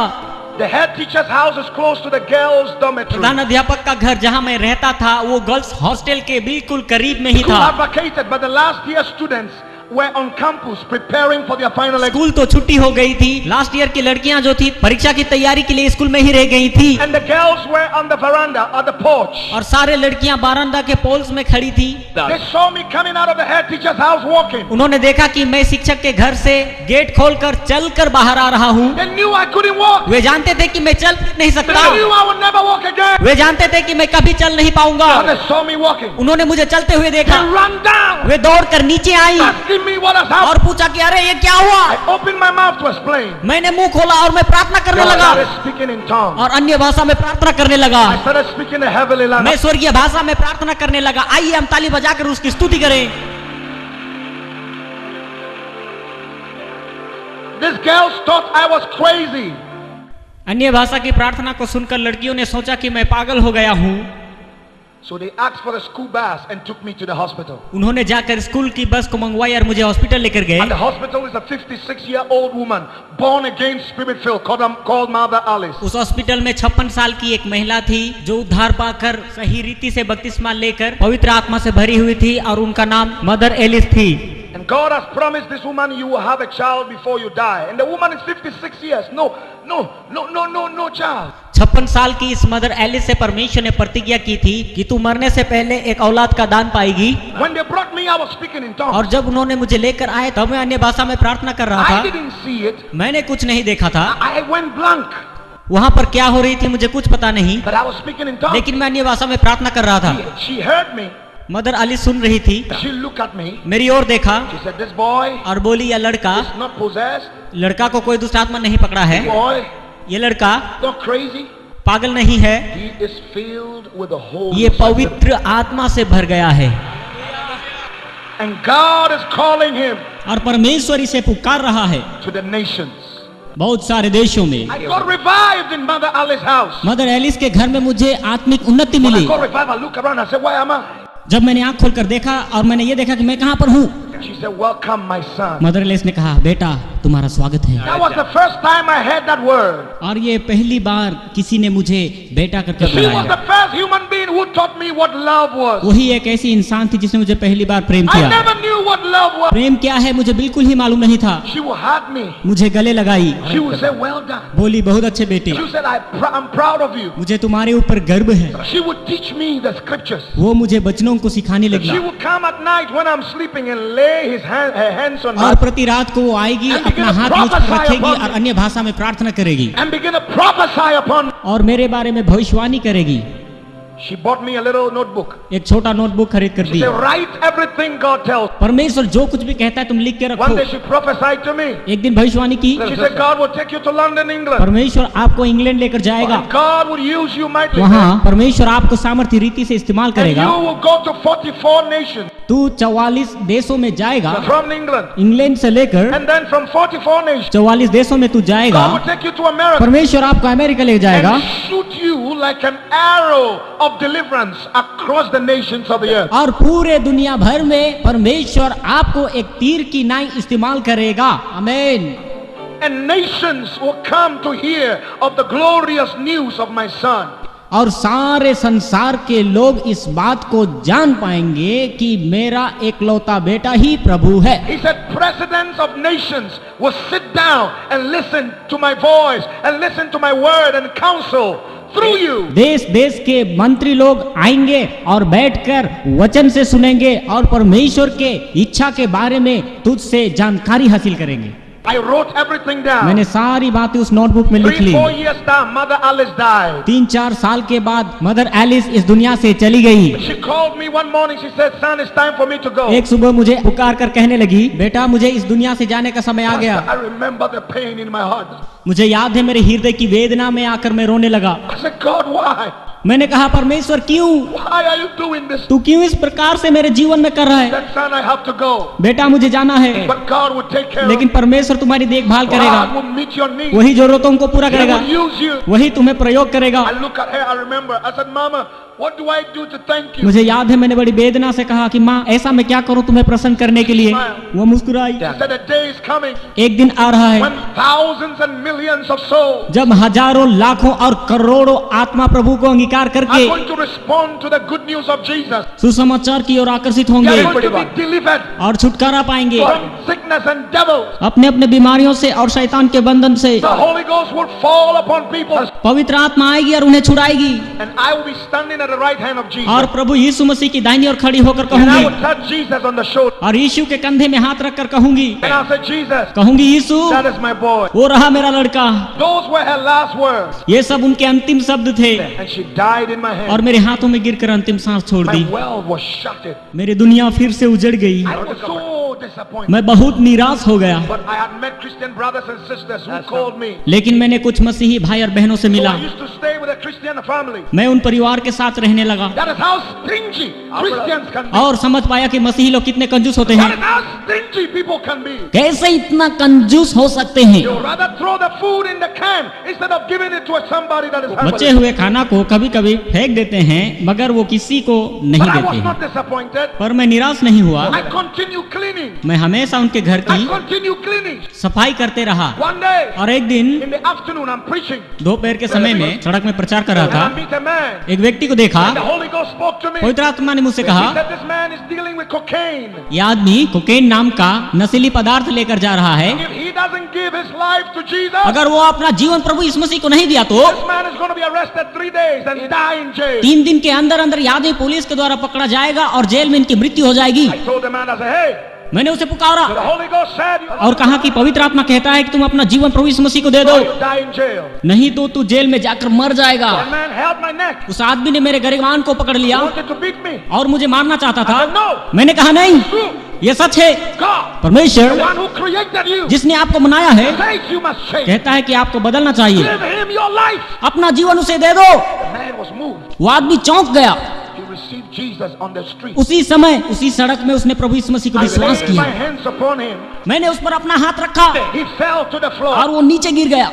S1: The head teacher's house is close to the girls' dormitory.
S2: प्रधान अध्यापक का घर जहां मैं रहता था वो गर्ल्स हॉस्टल के बिल्कुल करीब में ही
S1: School
S2: था।
S1: had vacated, but the last year students were on campus preparing for their final exam.
S2: School तो छुट्टी हो गई थी, लास्ट ईयर की लड़कियां जो थी परीक्षा की तैयारी के लिए स्कूल में ही रह गई थी
S1: And the girls were on the veranda or the porch.
S2: और सारे लड़कियां बारांदा के पोल्स में खड़ी थी।
S1: They saw me coming out of the head teacher's house walking.
S2: उन्होंने देखा कि मैं शिक्षक के घर से गेट खोलकर चलकर बाहर आ रहा हूँ।
S1: They knew I couldn't walk.
S2: वे जानते थे कि मैं चल नहीं
S1: They
S2: सकता,
S1: knew I would never walk again.
S2: वे जानते थे कि मैं कभी चल नहीं पाऊंगा।
S1: And they saw me walking.
S2: उन्होंने मुझे चलते हुए
S1: They
S2: देखा,
S1: ran down,
S2: वे दौड़कर नीचे आई
S1: asking me what has
S2: और
S1: happened.
S2: पूछा कि अरे ये क्या हुआ।
S1: I opened my mouth to explain.
S2: मैंने मुंह खोला और मैं प्रार्थना करने
S1: God
S2: लगा
S1: started speaking in tongues.
S2: और अन्य भाषा में प्रार्थना करने लगा।
S1: I started speaking a heavenly
S2: मैं
S1: language.
S2: स्वर्गीय भाषा में प्रार्थना करने लगा। आइए हम ताली बजाकर उसकी स्तुति करें।
S1: These girls thought I was crazy.
S2: अन्य भाषा की प्रार्थना को सुनकर लड़कियों ने सोचा कि मैं पागल हो गया हूँ।
S1: So they asked for a school bus and took me to the hospital.
S2: उन्होंने जाकर स्कूल की बस को मंगवाई और मुझे हॉस्पिटल लेकर गए।
S1: And the hospital is a 56-year-old woman, born again, spirit-filled, called Mother Alice.
S2: उस हॉस्पिटल में 56 साल की एक महिला थी जो उद्धार पाकर सही रीति से बपतिस्मा लेकर पवित्र आत्मा से भरी हुई थी और उनका नाम मदर एलिस थी।
S1: And God has promised this woman you will have a child before you die. And the woman is 56 years. No child.
S2: 56 साल की इस मदर एलिस से परमेश्वर ने प्रतिज्ञा की थी कि तू मरने से पहले एक औलाद का दान पाएगी।
S1: When they brought me, I was speaking in tongues.
S2: और जब उन्होंने मुझे लेकर आए तब मैं अन्य भाषा में प्रार्थना कर रहा था।
S1: I didn't see it.
S2: मैंने कुछ नहीं देखा था।
S1: I went blank.
S2: वहाँ पर क्या हो रही थी मुझे कुछ पता नहीं,
S1: But I was speaking in tongues.
S2: लेकिन मैं अन्य भाषा में प्रार्थना कर रहा था।
S1: She heard me.
S2: Mother Alice सुन रही थी,
S1: She looked at me.
S2: मेरी ओर देखा
S1: She said, "This boy
S2: और बोली यह लड़का,
S1: is not possessed.
S2: लड़का को कोई दुष्ट आत्मा नहीं पकड़ा है,
S1: Boy,
S2: ये लड़का
S1: not crazy.
S2: पागल नहीं है,
S1: He is filled with the Holy
S2: ये
S1: Spirit."
S2: पवित्र आत्मा से भर गया है।
S1: And God is calling him
S2: और परमेश्वर इसे पुकार रहा है
S1: to the nations.
S2: बहुत सारे देशों में।
S1: I got revived in Mother Alice's house.
S2: Mother Alice के घर में मुझे आत्मिक उन्नति
S1: When I
S2: milli.
S1: got revived, I look around. I said, "Where am I?"
S2: जब मैंने आंख खोलकर देखा और मैंने ये देखा कि मैं कहाँ पर हूँ,
S1: She said, "Welcome, my son."
S2: Mother Alice ने कहा, बेटा तुम्हारा स्वागत है।
S1: That was the first time I heard that word.
S2: और ये पहली बार किसी ने मुझे बेटा करके
S1: She was
S2: बुलाया।
S1: the first human being who taught me what love was.
S2: वही एक ऐसी इंसान थी जिसने मुझे पहली बार प्रेम
S1: I
S2: किया।
S1: never knew what love was.
S2: प्रेम क्या है मुझे बिल्कुल ही मालूम नहीं था।
S1: She would hug me.
S2: मुझे गले लगाई,
S1: She would say, "Well done."
S2: बोली बहुत अच्छे बेटे,
S1: She said, I'm proud of you."
S2: मुझे तुम्हारे ऊपर गर्व है।
S1: She would teach me the scriptures.
S2: वो मुझे वचनों को सिखाने लगी
S1: She would come at night when I'm sleeping and lay her hands on
S2: और
S1: me
S2: प्रति रात को वो आएगी, अपना हाथ मुझ पर रखेगी और अन्य भाषा में प्रार्थना करेगी
S1: and begin to prophesy upon me.
S2: और मेरे बारे में भविष्यवाणी करेगी।
S1: She bought me a little notebook.
S2: एक छोटा नोटबुक खरीद कर
S1: She
S2: the.
S1: said, "Write everything God tells."
S2: परमेश्वर जो कुछ भी कहता है तुम लिख के
S1: One
S2: रखो।
S1: day she prophesied to me.
S2: एक दिन भविष्यवाणी की,
S1: She said, "God will take you to London, England.
S2: परमेश्वर आपको इंग्लैंड लेकर जाएगा,
S1: And God will use you mightily.
S2: वहाँ परमेश्वर आपको सामर्थ्य रीति से इस्तेमाल
S1: And
S2: करेगा।
S1: you will go to 44 nations
S2: तू 44 देशों में जाएगा,
S1: from England.
S2: इंग्लैंड से लेकर
S1: And then from 44 nations,
S2: 44 देशों में तू जाएगा।
S1: God will take you to America
S2: परमेश्वर आपको अमेरिका ले जाएगा
S1: and shoot you like an arrow of deliverance across the nations of the earth.
S2: और पूरे दुनिया भर में परमेश्वर आपको एक तीर की नाई इस्तेमाल करेगा। आमीन।
S1: And nations will come to hear of the glorious news of my son.
S2: और सारे संसार के लोग इस बात को जान पाएंगे कि मेरा एकलौता बेटा ही प्रभु है।
S1: He said, "Presidents of nations will sit down and listen to my voice and listen to my word and counsel through you."
S2: देश देश के मंत्री लोग आएंगे और बैठकर वचन से सुनेंगे और परमेश्वर के इच्छा के बारे में तुझसे जानकारी हासिल करेंगे।
S1: I wrote everything down.
S2: मैंने सारी बातें उस नोटबुक में लिख ली।
S1: 3-4 years down, Mother Alice died.
S2: 3-4 साल के बाद मदर एलिस इस दुनिया से चली गई।
S1: She called me one morning. She said, "Son, it's time for me to go."
S2: एक सुबह मुझे पुकार कर कहने लगी, बेटा मुझे इस दुनिया से जाने का समय आ गया।
S1: I remember the pain in my heart.
S2: मुझे याद है मेरे हृदय की वेदना में आकर मैं रोने लगा।
S1: I said, "God, why?
S2: मैंने कहा परमेश्वर क्यों,
S1: Why are you doing this?"
S2: तू क्यों इस प्रकार से मेरे जीवन में कर रहा
S1: He
S2: है?
S1: said, "Son, I have to go."
S2: बेटा मुझे जाना है,
S1: But God will take care of
S2: लेकिन
S1: you.
S2: परमेश्वर तुम्हारी देखभाल
S1: God
S2: करेगा,
S1: will meet your needs.
S2: वही जरूरतों को पूरा
S1: He
S2: करेगा,
S1: will use you.
S2: वही तुम्हें प्रयोग करेगा।
S1: I look at her, I remember. I said, "Mama, what do I do to thank you?"
S2: मुझे याद है मैंने बड़ी वेदना से कहा कि माँ ऐसा मैं क्या करूँ तुम्हें प्रसन्न करने के लिए। वो मुस्कुराई।
S1: She said, "A day is coming
S2: एक दिन आ रहा है
S1: when thousands and millions of souls
S2: जब हजारों लाखों और करोड़ों आत्मा प्रभु को अंगीकार
S1: are
S2: करके
S1: going to respond to the good news of Jesus.
S2: सुसमाचार की ओर आकर्षित
S1: They
S2: होंगे
S1: are going to be delivered
S2: और छुटकारा पाएंगे
S1: from sickness and devils.
S2: अपने अपने बीमारियों से और शैतान के बंधन से।
S1: The Holy Ghost will fall upon people,
S2: पवित्र आत्मा आएगी और उन्हें छुड़ाएगी
S1: and I will be standing at the right hand of Jesus.
S2: और प्रभु यीशु मसीह की दाहिनी ओर खड़ी होकर
S1: And I
S2: कहूंगी
S1: will touch Jesus on the shoulder.
S2: और यीशु के कंधे में हाथ रखकर कहूंगी,
S1: And I'll say, "Jesus,
S2: कहूंगी यीशु
S1: that is my boy."
S2: वो रहा मेरा लड़का।
S1: Those were her last words.
S2: ये सब उनके अंतिम शब्द थे
S1: And she died in my hand.
S2: और मेरे हाथों में गिरकर अंतिम सांस छोड़
S1: My
S2: the.
S1: world was shattered.
S2: मेरी दुनिया फिर से उजड़ गई।
S1: I was so disappointed.
S2: मैं बहुत निराश हो गया।
S1: But I had met Christian brothers and sisters who called me.
S2: लेकिन मैंने कुछ मसीही भाई और बहनों से
S1: So
S2: मिला।
S1: I used to stay with a Christian family.
S2: मैं उन परिवार के साथ रहने लगा
S1: That is how stingy Christians can be.
S2: और समझ पाया कि मसीही लोग कितने कंजूस होते
S1: That
S2: हैं।
S1: is how stingy people can be.
S2: कैसे इतना कंजूस हो सकते हैं।
S1: You rather throw the food in the can instead of giving it to somebody that is
S2: बचे
S1: hungry.
S2: हुए खाना को कभी कभी फेंक देते हैं मगर वो किसी को नहीं
S1: But I
S2: देते
S1: was
S2: हैं।
S1: not disappointed.
S2: पर मैं निराश नहीं हुआ।
S1: I continue cleaning.
S2: मैं हमेशा उनके घर
S1: I
S2: की
S1: continue cleaning.
S2: सफाई करते रहा।
S1: One day
S2: और एक दिन
S1: in the afternoon I'm preaching.
S2: दोपहर के समय में सड़क में प्रचार कर रहा
S1: And I
S2: था।
S1: meet a man.
S2: एक व्यक्ति को देखा।
S1: And the Holy Ghost spoke to me.
S2: पवित्र आत्मा ने मुझसे
S1: He
S2: कहा,
S1: said this man is dealing with cocaine.
S2: ये आदमी कोकेन नाम का नशीली पदार्थ लेकर जा रहा है।
S1: If he doesn't give his life to Jesus,
S2: अगर वो अपना जीवन प्रभु यीशु मसीह को नहीं दिया तो
S1: this man is going to be arrested 3 days and die in jail.
S2: 3 दिन के अंदर अंदर ये आदमी पुलिस के द्वारा पकड़ा जाएगा और जेल में इनकी मृत्यु हो जाएगी।
S1: I told the man, I said, hey,
S2: मैंने उसे पुकारा
S1: the Holy Ghost said,
S2: और कहा कि पवित्र आत्मा कहता है कि तुम अपना जीवन प्रभु यीशु मसीह को दे दो,
S1: you die in jail.
S2: नहीं तो तू जेल में जाकर मर जाएगा।
S1: That man held my neck.
S2: उस आदमी ने मेरे गरिबान को पकड़
S1: He
S2: लिया
S1: wanted to beat me.
S2: और मुझे मारना चाहता
S1: I said,
S2: था।
S1: no,
S2: मैंने कहा नहीं,
S1: true.
S2: ये सच है।
S1: God, the
S2: परमेश्वर
S1: one who created you,
S2: जिसने आपको बनाया है
S1: says you must change.
S2: कहता है कि आपको बदलना चाहिए।
S1: Give him your life.
S2: अपना जीवन उसे दे दो।
S1: The man was moved.
S2: वो आदमी चौंक गया।
S1: He received Jesus on the street.
S2: उसी समय उसी सड़क में उसने प्रभु यीशु मसीह को
S1: I
S2: विश्वास
S1: laid my
S2: किया।
S1: hands upon him.
S2: मैंने उस पर अपना हाथ रखा
S1: He fell to the
S2: और
S1: floor.
S2: वो नीचे गिर गया।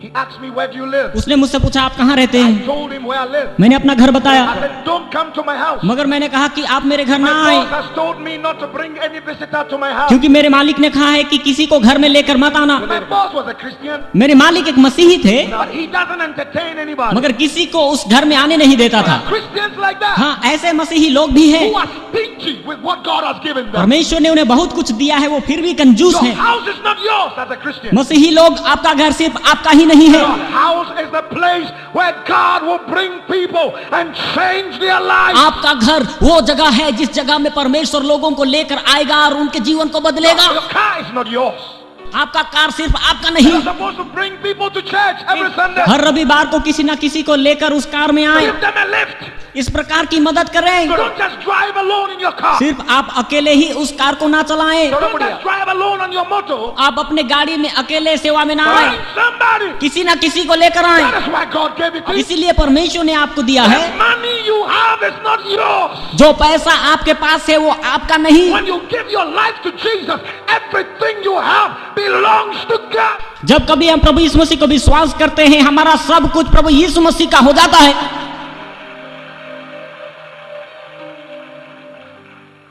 S1: He asked me, where do you live?
S2: उसने मुझसे पूछा आप कहाँ रहते
S1: I
S2: हैं।
S1: told him where I live.
S2: मैंने अपना घर
S1: I
S2: बताया
S1: said, don't come to my house.
S2: मगर मैंने कहा कि आप मेरे घर ना
S1: My
S2: आए
S1: boss has told me not to bring any visitor to my house.
S2: क्योंकि मेरे मालिक ने कहा है कि किसी को घर में लेकर मत आना।
S1: My boss was a Christian,
S2: मेरे मालिक एक मसीही थे
S1: but he doesn't entertain anybody.
S2: मगर किसी को उस घर में आने नहीं देता था।
S1: Christians like that,
S2: हाँ, ऐसे मसीही लोग भी हैं।
S1: who are stingy with what God has given them.
S2: परमेश्वर ने उन्हें बहुत कुछ दिया है, वो फिर भी कंजूस
S1: Your
S2: हैं।
S1: house is not yours as a Christian.
S2: मसीही लोग, आपका घर सिर्फ आपका ही नहीं है।
S1: Your house is the place where God will bring people and change their lives.
S2: आपका घर वो जगह है जिस जगह में परमेश्वर लोगों को लेकर आएगा और उनके जीवन को बदलेगा।
S1: Your car is not yours.
S2: आपका कार सिर्फ आपका नहीं।
S1: You're supposed to bring people to church every Sunday.
S2: हर रविवार को किसी ना किसी को लेकर उस कार में आए,
S1: Give them a lift.
S2: इस प्रकार की मदद करें।
S1: Don't just drive alone in your car.
S2: सिर्फ आप अकेले ही उस कार को ना चलाएं।
S1: Don't just drive alone on your motor.
S2: आप अपने गाड़ी में अकेले सेवा में ना आए,
S1: Find somebody.
S2: किसी ना किसी को लेकर आए।
S1: That is why God gave it to you.
S2: इसीलिए परमेश्वर ने आपको दिया है।
S1: The money you have is not yours.
S2: जो पैसा आपके पास है वो आपका नहीं।
S1: When you give your life to Jesus, everything you have belongs to God.
S2: जब कभी हम प्रभु यीशु मसीह को विश्वास करते हैं, हमारा सब कुछ प्रभु यीशु मसीह का हो जाता है।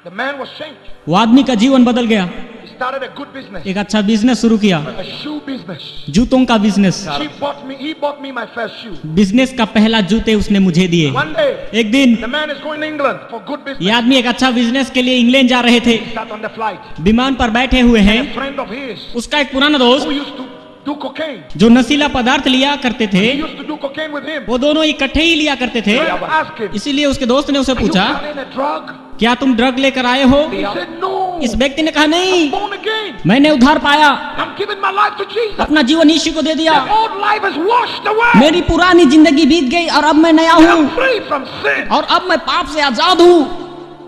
S1: The man was changed.
S2: वो आदमी का जीवन बदल गया।
S1: He started a good business,
S2: एक अच्छा बिजनेस शुरू किया,
S1: a shoe business.
S2: जूतों का business.
S1: He bought me my first shoe.
S2: Business का पहला जूते उसने मुझे दिए।
S1: One day,
S2: एक दिन
S1: the man is going to England for good
S2: ये
S1: business.
S2: आदमी एक अच्छा बिजनेस के लिए इंग्लैंड जा रहे थे।
S1: He sat on the flight.
S2: विमान पर बैठे हुए हैं।
S1: A friend of his
S2: उसका एक पुराना दोस्त
S1: who used to do cocaine.
S2: जो नशीला पदार्थ लिया करते थे,
S1: He used to do cocaine with him.
S2: वो दोनों इकट्ठे ही लिया करते थे।
S1: I asked him,
S2: इसीलिए उसके दोस्त ने उसे
S1: are you
S2: पूछा,
S1: selling a drug?
S2: क्या तुम ड्रग लेकर आए हो?
S1: He said, no.
S2: इस व्यक्ति ने कहा नहीं,
S1: Born again.
S2: मैंने उद्धार पाया,
S1: I'm giving my life to Jesus.
S2: अपना जीवन यीशु को दे दिया।
S1: The old life is washed away.
S2: मेरी पुरानी जिंदगी बीत गई और अब मैं नया हूँ
S1: I'm free from sin.
S2: और अब मैं पाप से आजाद हूँ।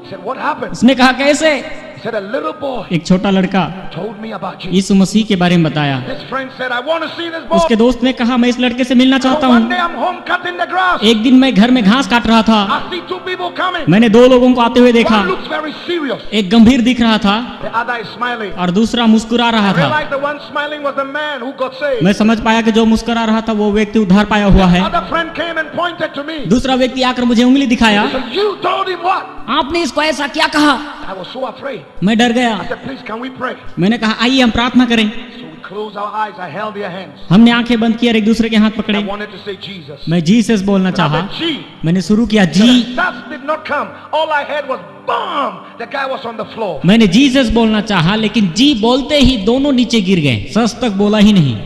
S1: He said, what happened?
S2: उसने कहा कैसे?
S1: He said, a little boy
S2: एक छोटा लड़का
S1: told me about Jesus.
S2: यीशु मसीह के बारे में बताया।
S1: His friend said, I want to see this boy.
S2: उसके दोस्त ने कहा मैं इस लड़के से मिलना
S1: So
S2: चाहता
S1: one
S2: हूँ।
S1: day I'm home cutting the grass.
S2: एक दिन मैं घर में घास काट रहा था,
S1: I see two people coming.
S2: मैंने 2 लोगों को आते हुए देखा।
S1: One looks very serious.
S2: एक गंभीर दिख रहा था
S1: The other is smiling.
S2: और दूसरा मुस्कुरा रहा
S1: I
S2: था।
S1: realized the one smiling was the man who got saved.
S2: मैं समझ पाया कि जो मुस्कुरा रहा था वो व्यक्ति उद्धार पाया हुआ है।
S1: Other friend came and pointed to me.
S2: दूसरा व्यक्ति आकर मुझे उंगली दिखाया,
S1: So you told him what?
S2: आपने इसको ऐसा क्या कहा?
S1: I was so afraid.
S2: मैं डर गया।
S1: I said, please, can we pray?
S2: मैंने कहा आइए हम प्रार्थना करें।
S1: So we closed our eyes. I held their hands.
S2: हमने आंखें बंद की और एक दूसरे के हाथ
S1: I
S2: पकड़े।
S1: wanted to say Jesus.
S2: मैं जीसस बोलना
S1: I
S2: चाहा।
S1: said, G.
S2: मैंने शुरू किया
S1: The
S2: G.
S1: shots did not come. All I heard was BAM! The guy was on the floor.
S2: मैंने जीसस बोलना चाहा लेकिन जी बोलते ही दोनों नीचे गिर गए। सच तक बोला ही नहीं।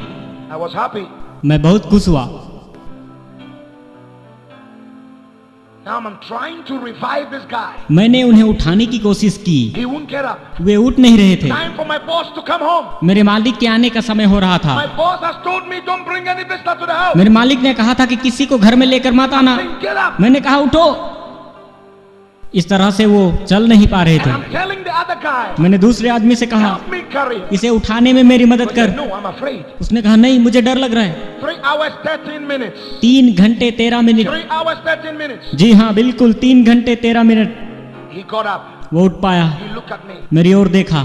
S1: I was happy.
S2: मैं बहुत खुश हुआ।
S1: Now I'm trying to revive this guy.
S2: मैंने उन्हें उठाने की कोशिश की,
S1: He won't get up.
S2: वे उठ नहीं रहे थे।
S1: Time for my boss to come home.
S2: मेरे मालिक के आने का समय हो रहा था।
S1: My boss has told me don't bring any visitor to the house.
S2: मेरे मालिक ने कहा था कि किसी को घर में लेकर मत आना।
S1: Saying, get up.
S2: मैंने कहा उठो। इस तरह से वो चल नहीं पा रहे
S1: And
S2: थे।
S1: I'm telling the other guy,
S2: मैंने दूसरे आदमी से कहा,
S1: help me carry.
S2: इसे उठाने में मेरी मदद
S1: He said,
S2: कर।
S1: no, I'm afraid.
S2: उसने कहा नहीं, मुझे डर लग रहा है।
S1: 3 hours, 13 minutes.
S2: 3 घंटे 13 मिनट।
S1: 3 hours, 13 minutes.
S2: जी हाँ, बिल्कुल 3 घंटे 13 मिनट।
S1: He got up.
S2: वो उठ पाया,
S1: He looked at me.
S2: मेरी ओर देखा।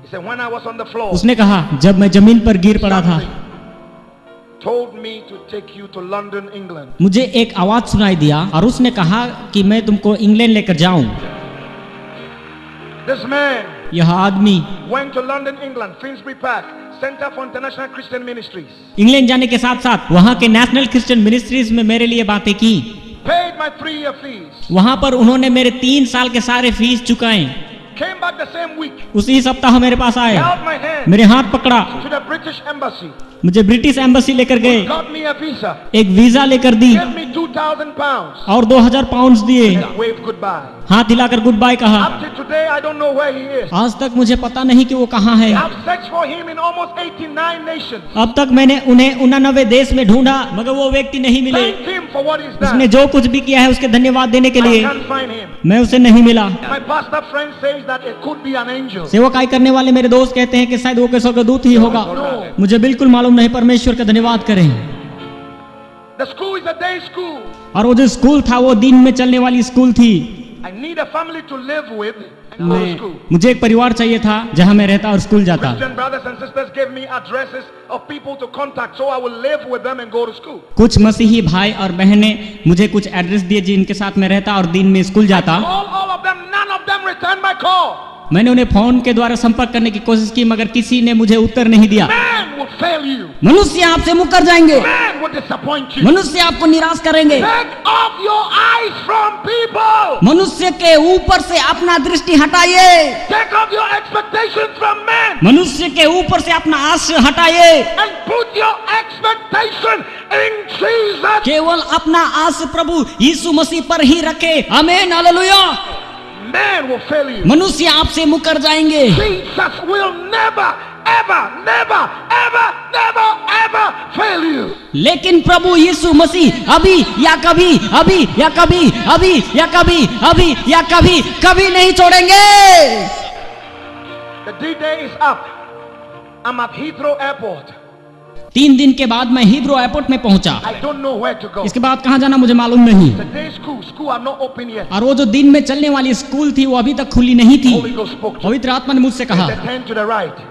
S1: He said, when I was on the floor,
S2: उसने कहा जब मैं जमीन पर गिर पड़ा था,
S1: something told me to take you to London, England.
S2: मुझे एक आवाज सुनाई दिया और उसने कहा कि मैं तुमको इंग्लैंड लेकर जाऊं।
S1: This man
S2: यह आदमी
S1: went to London, England, Finsbury Park, Center for International Christian Ministries.
S2: England जाने के साथ साथ वहाँ के नेशनल क्रिश्चियन मिनिस्ट्रीज में मेरे लिए बातें की।
S1: Paid my 3-year fees.
S2: वहाँ पर उन्होंने मेरे 3 साल के सारे फीस चुकाए।
S1: Came back the same week.
S2: उसी सप्ताह मेरे पास आए,
S1: Held my hand
S2: मेरे हाथ पकड़ा,
S1: to the British Embassy.
S2: मुझे ब्रिटिश एम्बेसी लेकर गए,
S1: Got me a visa.
S2: एक वीजा लेकर दी
S1: Gave me 2,000 pounds.
S2: और 2000 पाउंड दिए।
S1: And waved goodbye.
S2: हाथ हिलाकर गुड बाय कहा।
S1: Up to today, I don't know where he is.
S2: आज तक मुझे पता नहीं कि वो कहाँ है।
S1: I've searched for him in almost 89 nations.
S2: अब तक मैंने उन्हें 89 देश में ढूंढा, मगर वो व्यक्ति नहीं मिले।
S1: Thank him for what he's
S2: उसने
S1: done.
S2: जो कुछ भी किया है उसके धन्यवाद देने के
S1: I
S2: लिए
S1: can't find him.
S2: मैं उसे नहीं मिला।
S1: My pastor friend says that it could be an angel.
S2: सेवकाई करने वाले मेरे दोस्त कहते हैं कि शायद वो कोई स्वर्गदूत ही होगा।
S1: No.
S2: मुझे बिल्कुल मालूम नहीं, परमेश्वर का धन्यवाद करें।
S1: The school is a day school.
S2: और वो जो स्कूल था वो दिन में चलने वाली स्कूल थी।
S1: I need a family to live with and go to school.
S2: मुझे एक परिवार चाहिए था जहाँ मैं रहता और स्कूल जाता।
S1: Christian brothers and sisters gave me addresses of people to contact, so I will live with them and go to school.
S2: कुछ मसीही भाई और बहनें मुझे कुछ एड्रेस दिए जिनके साथ मैं रहता और दिन में स्कूल जाता।
S1: All of them, none of them returned my call.
S2: मैंने उन्हें फोन के द्वारा संपर्क करने की कोशिश की, मगर किसी ने मुझे उत्तर नहीं दिया।
S1: Man will fail you.
S2: मनुष्य आपसे मुकर जाएंगे,
S1: Man will disappoint you.
S2: मनुष्य आपको निराश करेंगे।
S1: Take off your eyes from people.
S2: मनुष्य के ऊपर से अपना दृष्टि हटाइए,
S1: Take off your expectations from men
S2: मनुष्य के ऊपर से अपना आश हटाइए,
S1: and put your expectation in Jesus.
S2: केवल अपना आश प्रभु यीशु मसीह पर ही रखे। आमीन, hallelujah.
S1: Man will fail you.
S2: मनुष्य आपसे मुकर जाएंगे,
S1: Jesus will never, ever, never, ever, never, ever fail you.
S2: लेकिन प्रभु यीशु मसीह अभी या कभी, अभी या कभी, अभी या कभी, अभी या कभी, कभी नहीं छोड़ेंगे।
S1: The D-Day is up. I'm at Heathrow Airport.
S2: 3 दिन के बाद मैं हीथ्रो एयरपोर्ट में पहुंचा।
S1: I don't know where to go.
S2: इसके बाद कहाँ जाना मुझे मालूम नहीं।
S1: The day school are not open yet.
S2: और वो जो दिन में चलने वाली स्कूल थी वो अभी तक खुली नहीं थी।
S1: Holy Ghost spoke to me.
S2: पवित्र आत्मा ने मुझसे कहा,
S1: He said, turn to the right.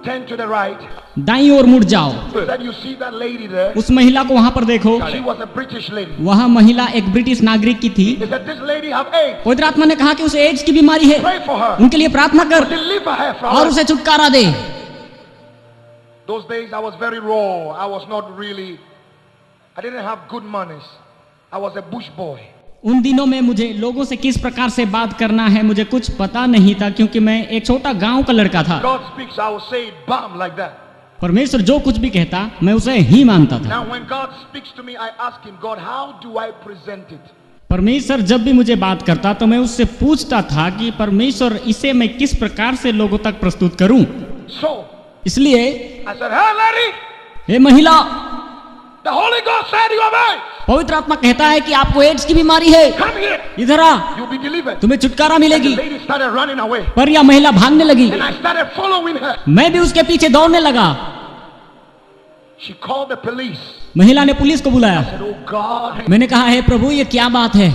S1: Turn to the right.
S2: दाईं ओर मुड़ जाओ।
S1: He said, you see that lady there?
S2: उस महिला को वहां पर देखो।
S1: She was a British lady.
S2: वह महिला एक ब्रिटिश नागरिक की थी।
S1: He said, this lady have AIDS.
S2: पवित्र आत्मा ने कहा कि उसे एड्स की बीमारी है,
S1: Pray for her.
S2: उनके लिए प्रार्थना कर
S1: Deliver her from
S2: और
S1: her.
S2: उसे छुटकारा दे।
S1: Those days I was very raw. I was not really, I didn't have good manners. I was a bush boy.
S2: उन दिनों में मुझे लोगों से किस प्रकार से बात करना है मुझे कुछ पता नहीं था, क्योंकि मैं एक छोटा गांव का लड़का था।
S1: God speaks, I will say it bam like that.
S2: परमेश्वर जो कुछ भी कहता मैं उसे ही मानता था।
S1: Now when God speaks to me, I ask him, God, how do I present it?
S2: परमेश्वर जब भी मुझे बात करता तो मैं उससे पूछता था कि परमेश्वर इसे मैं किस प्रकार से लोगों तक प्रस्तुत करूं।
S1: So
S2: इसलिए
S1: I said, hey lady,
S2: हे महिला,
S1: the Holy Ghost said you have AIDS.
S2: पवित्र आत्मा कहता है कि आपको एड्स की बीमारी है,
S1: Come here.
S2: इधर आ,
S1: You'll be delivered.
S2: तुम्हें छुटकारा
S1: And the
S2: मिलेगी।
S1: lady started running away.
S2: पर यह महिला भागने लगी।
S1: And I started following her.
S2: मैं भी उसके पीछे दौड़ने लगा।
S1: She called the police.
S2: महिला ने पुलिस को बुलाया।
S1: I said, oh God.
S2: मैंने कहा, हे प्रभु ये क्या बात है।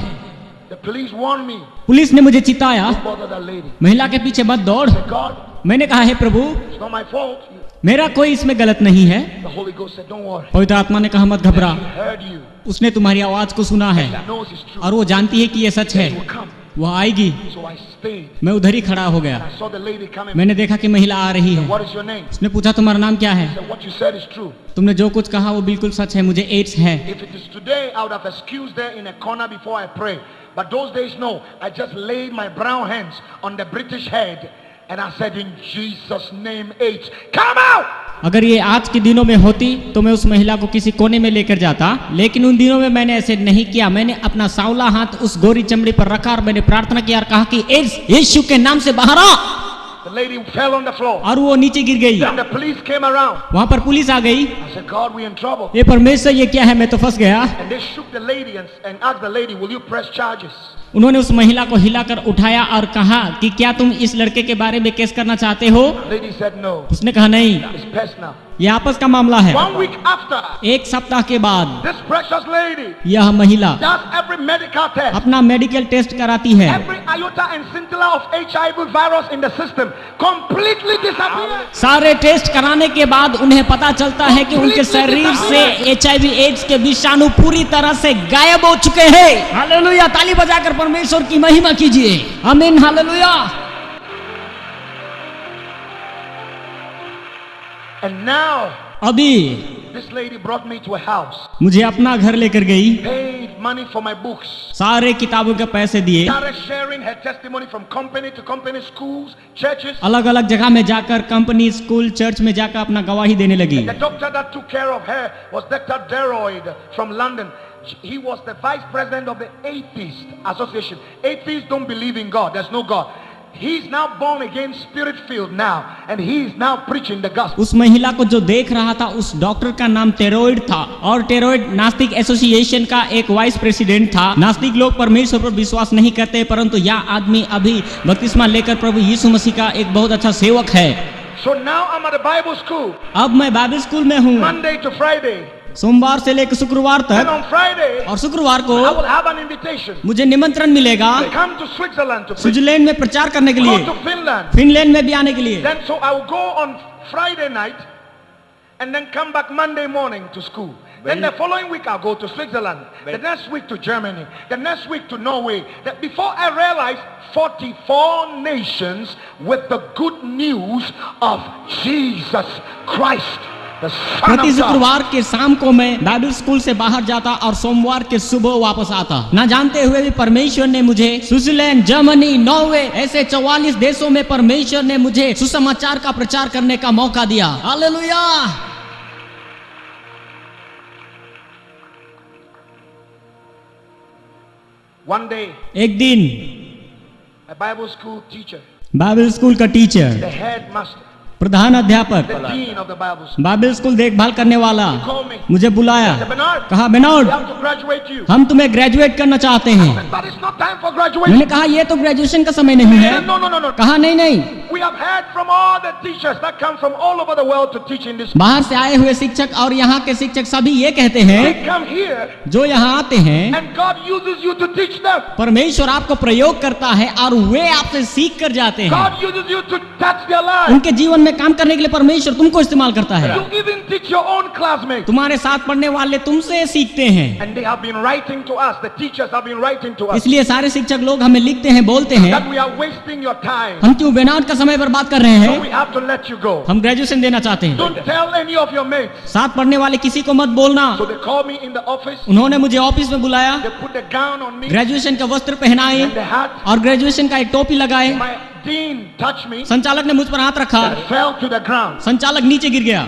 S1: The police warned me.
S2: Police ने मुझे चिताया,
S1: Don't bother that lady.
S2: महिला के पीछे मत दौड़।
S1: I said, God,
S2: मैंने कहा, हे प्रभु
S1: it's not my fault.
S2: मेरा कोई इसमें गलत नहीं है।
S1: The Holy Ghost said, don't worry.
S2: पवित्र आत्मा ने कहा मत घबरा,
S1: She heard you.
S2: उसने तुम्हारी आवाज को सुना है
S1: She knows it's true.
S2: और वो जानती है कि ये सच है,
S1: She will come.
S2: वो आएगी।
S1: So I stayed.
S2: मैं उधर ही खड़ा हो गया।
S1: I saw the lady coming.
S2: मैंने देखा कि महिला आ रही है।
S1: What is your name?
S2: उसने पूछा तुम्हारा नाम क्या है।
S1: I said, what you said is true.
S2: तुमने जो कुछ कहा वो बिल्कुल सच है, मुझे एड्स है।
S1: If it is today, I would have excused there in a corner before I pray. But those days, no. I just laid my brown hands on the British head and I said, in Jesus' name, AIDS, come out!
S2: अगर ये आज के दिनों में होती तो मैं उस महिला को किसी कोने में लेकर जाता, लेकिन उन दिनों में मैंने ऐसे नहीं किया। मैंने अपना सांवला हाथ उस गोरी चमड़ी पर रखा और मैंने प्रार्थना किया और कहा कि एड्स यीशु के नाम से बाहर आ।
S1: The lady fell on the floor.
S2: और वो नीचे गिर गई।
S1: And the police came around.
S2: वहां पर पुलिस आ गई।
S1: I said, God, we're in trouble.
S2: ये परमेश्वर ये क्या है, मैं तो फंस गया।
S1: And they shook the lady and asked the lady, will you press charges?
S2: उन्होंने उस महिला को हिलाकर उठाया और कहा कि क्या तुम इस लड़के के बारे में केस करना चाहते हो?
S1: Lady said no.
S2: उसने कहा नहीं,
S1: It's personal.
S2: ये आपस का मामला है।
S1: 1 week after,
S2: एक सप्ताह के बाद
S1: this precious lady
S2: यह महिला
S1: does every medical test.
S2: अपना मेडिकल टेस्ट कराती है।
S1: Every iota and scintilla of HIV virus in the system completely disappears.
S2: सारे टेस्ट कराने के बाद उन्हें पता चलता है कि उनके शरीर से HIV एड्स के विषाणु पूरी तरह से गायब हो चुके हैं। हालेलुया! ताली बजाकर परमेश्वर की महिमा कीजिए। आमीन, हालेलुया।
S1: And now,
S2: अभी
S1: this lady brought me to a house,
S2: मुझे अपना घर लेकर गई,
S1: paid money for my books,
S2: सारे किताबों के पैसे दिए,
S1: started sharing her testimony from company to company, schools, churches.
S2: अलग अलग जगह में जाकर कंपनी, स्कूल, चर्च में जाकर अपना गवाही देने लगी।
S1: The doctor that took care of her was Dr. Deroyd from London. He was the vice president of the Atheist Association. Atheists don't believe in God. There's no God. He's now born again, spirit filled now, and he is now preaching the gospel.
S2: उस महिला को जो देख रहा था उस डॉक्टर का नाम टेरोइड था और टेरोइड नास्तिक एसोसिएशन का एक वाइस प्रेसिडेंट था। नास्तिक लोग परमेश्वर पर विश्वास नहीं करते, परंतु यह आदमी अभी बपतिस्मा लेकर प्रभु यीशु मसीह का एक बहुत अच्छा सेवक है।
S1: So now I'm at a Bible school.
S2: अब मैं बाइबल स्कूल में हूँ,
S1: Monday to Friday.
S2: सोमवार से लेकर शुक्रवार
S1: And
S2: तक,
S1: on Friday,
S2: और शुक्रवार को
S1: I will have an invitation.
S2: मुझे निमंत्रण मिलेगा
S1: Come to Switzerland to preach.
S2: Switzerland में प्रचार करने के
S1: Go
S2: लिए,
S1: to Finland.
S2: फिनलैंड में भी आने के लिए।
S1: Then so I will go on Friday night and then come back Monday morning to school. Then the following week I'll go to Switzerland. The next week to Germany. The next week to Norway. That before I realized 44 nations with the good news of Jesus Christ, the Son
S2: प्रति
S1: of God.
S2: शुक्रवार के शाम को मैं बाइबल स्कूल से बाहर जाता और सोमवार के सुबह वापस आता, ना जानते हुए भी परमेश्वर ने मुझे स्विट्जरलैंड, जर्मनी, नॉर्वे ऐसे 44 देशों में परमेश्वर ने मुझे सुसमाचार का प्रचार करने का मौका दिया। हालेलुया!
S1: One day,
S2: एक दिन
S1: a Bible school teacher,
S2: Bible school का टीचर,
S1: the headmaster,
S2: प्रधान अध्यापक,
S1: the dean of the Bible school,
S2: Bible school देखभाल करने वाला
S1: called me.
S2: मुझे बुलाया,
S1: Said, Bernard,
S2: कहा
S1: we
S2: बेनॉर्ड,
S1: have to graduate you.
S2: हम तुम्हें ग्रेजुएट करना चाहते हैं।
S1: But it's not time for graduation.
S2: मैंने कहा ये तो ग्रेजुएशन का समय नहीं
S1: He
S2: है।
S1: said, no, no, no, no.
S2: कहा नहीं नहीं,
S1: We have heard from all the teachers that come from all over the world to teach in this.
S2: बाहर से आए हुए शिक्षक और यहाँ के शिक्षक सभी ये कहते हैं,
S1: They come here
S2: जो यहाँ आते हैं
S1: and God uses you to teach them.
S2: परमेश्वर आपको प्रयोग करता है और वे आपसे सीख कर जाते हैं।
S1: God uses you to touch their lives.
S2: उनके जीवन में काम करने के लिए परमेश्वर तुमको इस्तेमाल करता है।
S1: You even teach your own classmates.
S2: तुम्हारे साथ पढ़ने वाले तुमसे सीखते हैं।
S1: And they have been writing to us. The teachers have been writing to us
S2: इसलिए सारे शिक्षक लोग हमें लिखते हैं, बोलते हैं
S1: that we are wasting your time.
S2: हम क्यों बेनाड का समय बर्बाद कर रहे
S1: So
S2: हैं,
S1: we have to let you go.
S2: हम ग्रेजुएशन देना चाहते हैं।
S1: Don't tell any of your mates.
S2: साथ पढ़ने वाले किसी को मत बोलना।
S1: So they call me in the office.
S2: उन्होंने मुझे ऑफिस में बुलाया,
S1: They put the gown on me
S2: graduation का वस्त्र पहनाए
S1: and the hat.
S2: और ग्रेजुएशन का एक टोपी लगाए।
S1: My dean touched me
S2: संचालक ने मुझ पर हाथ रखा,
S1: and fell to the ground.
S2: संचालक नीचे गिर गया।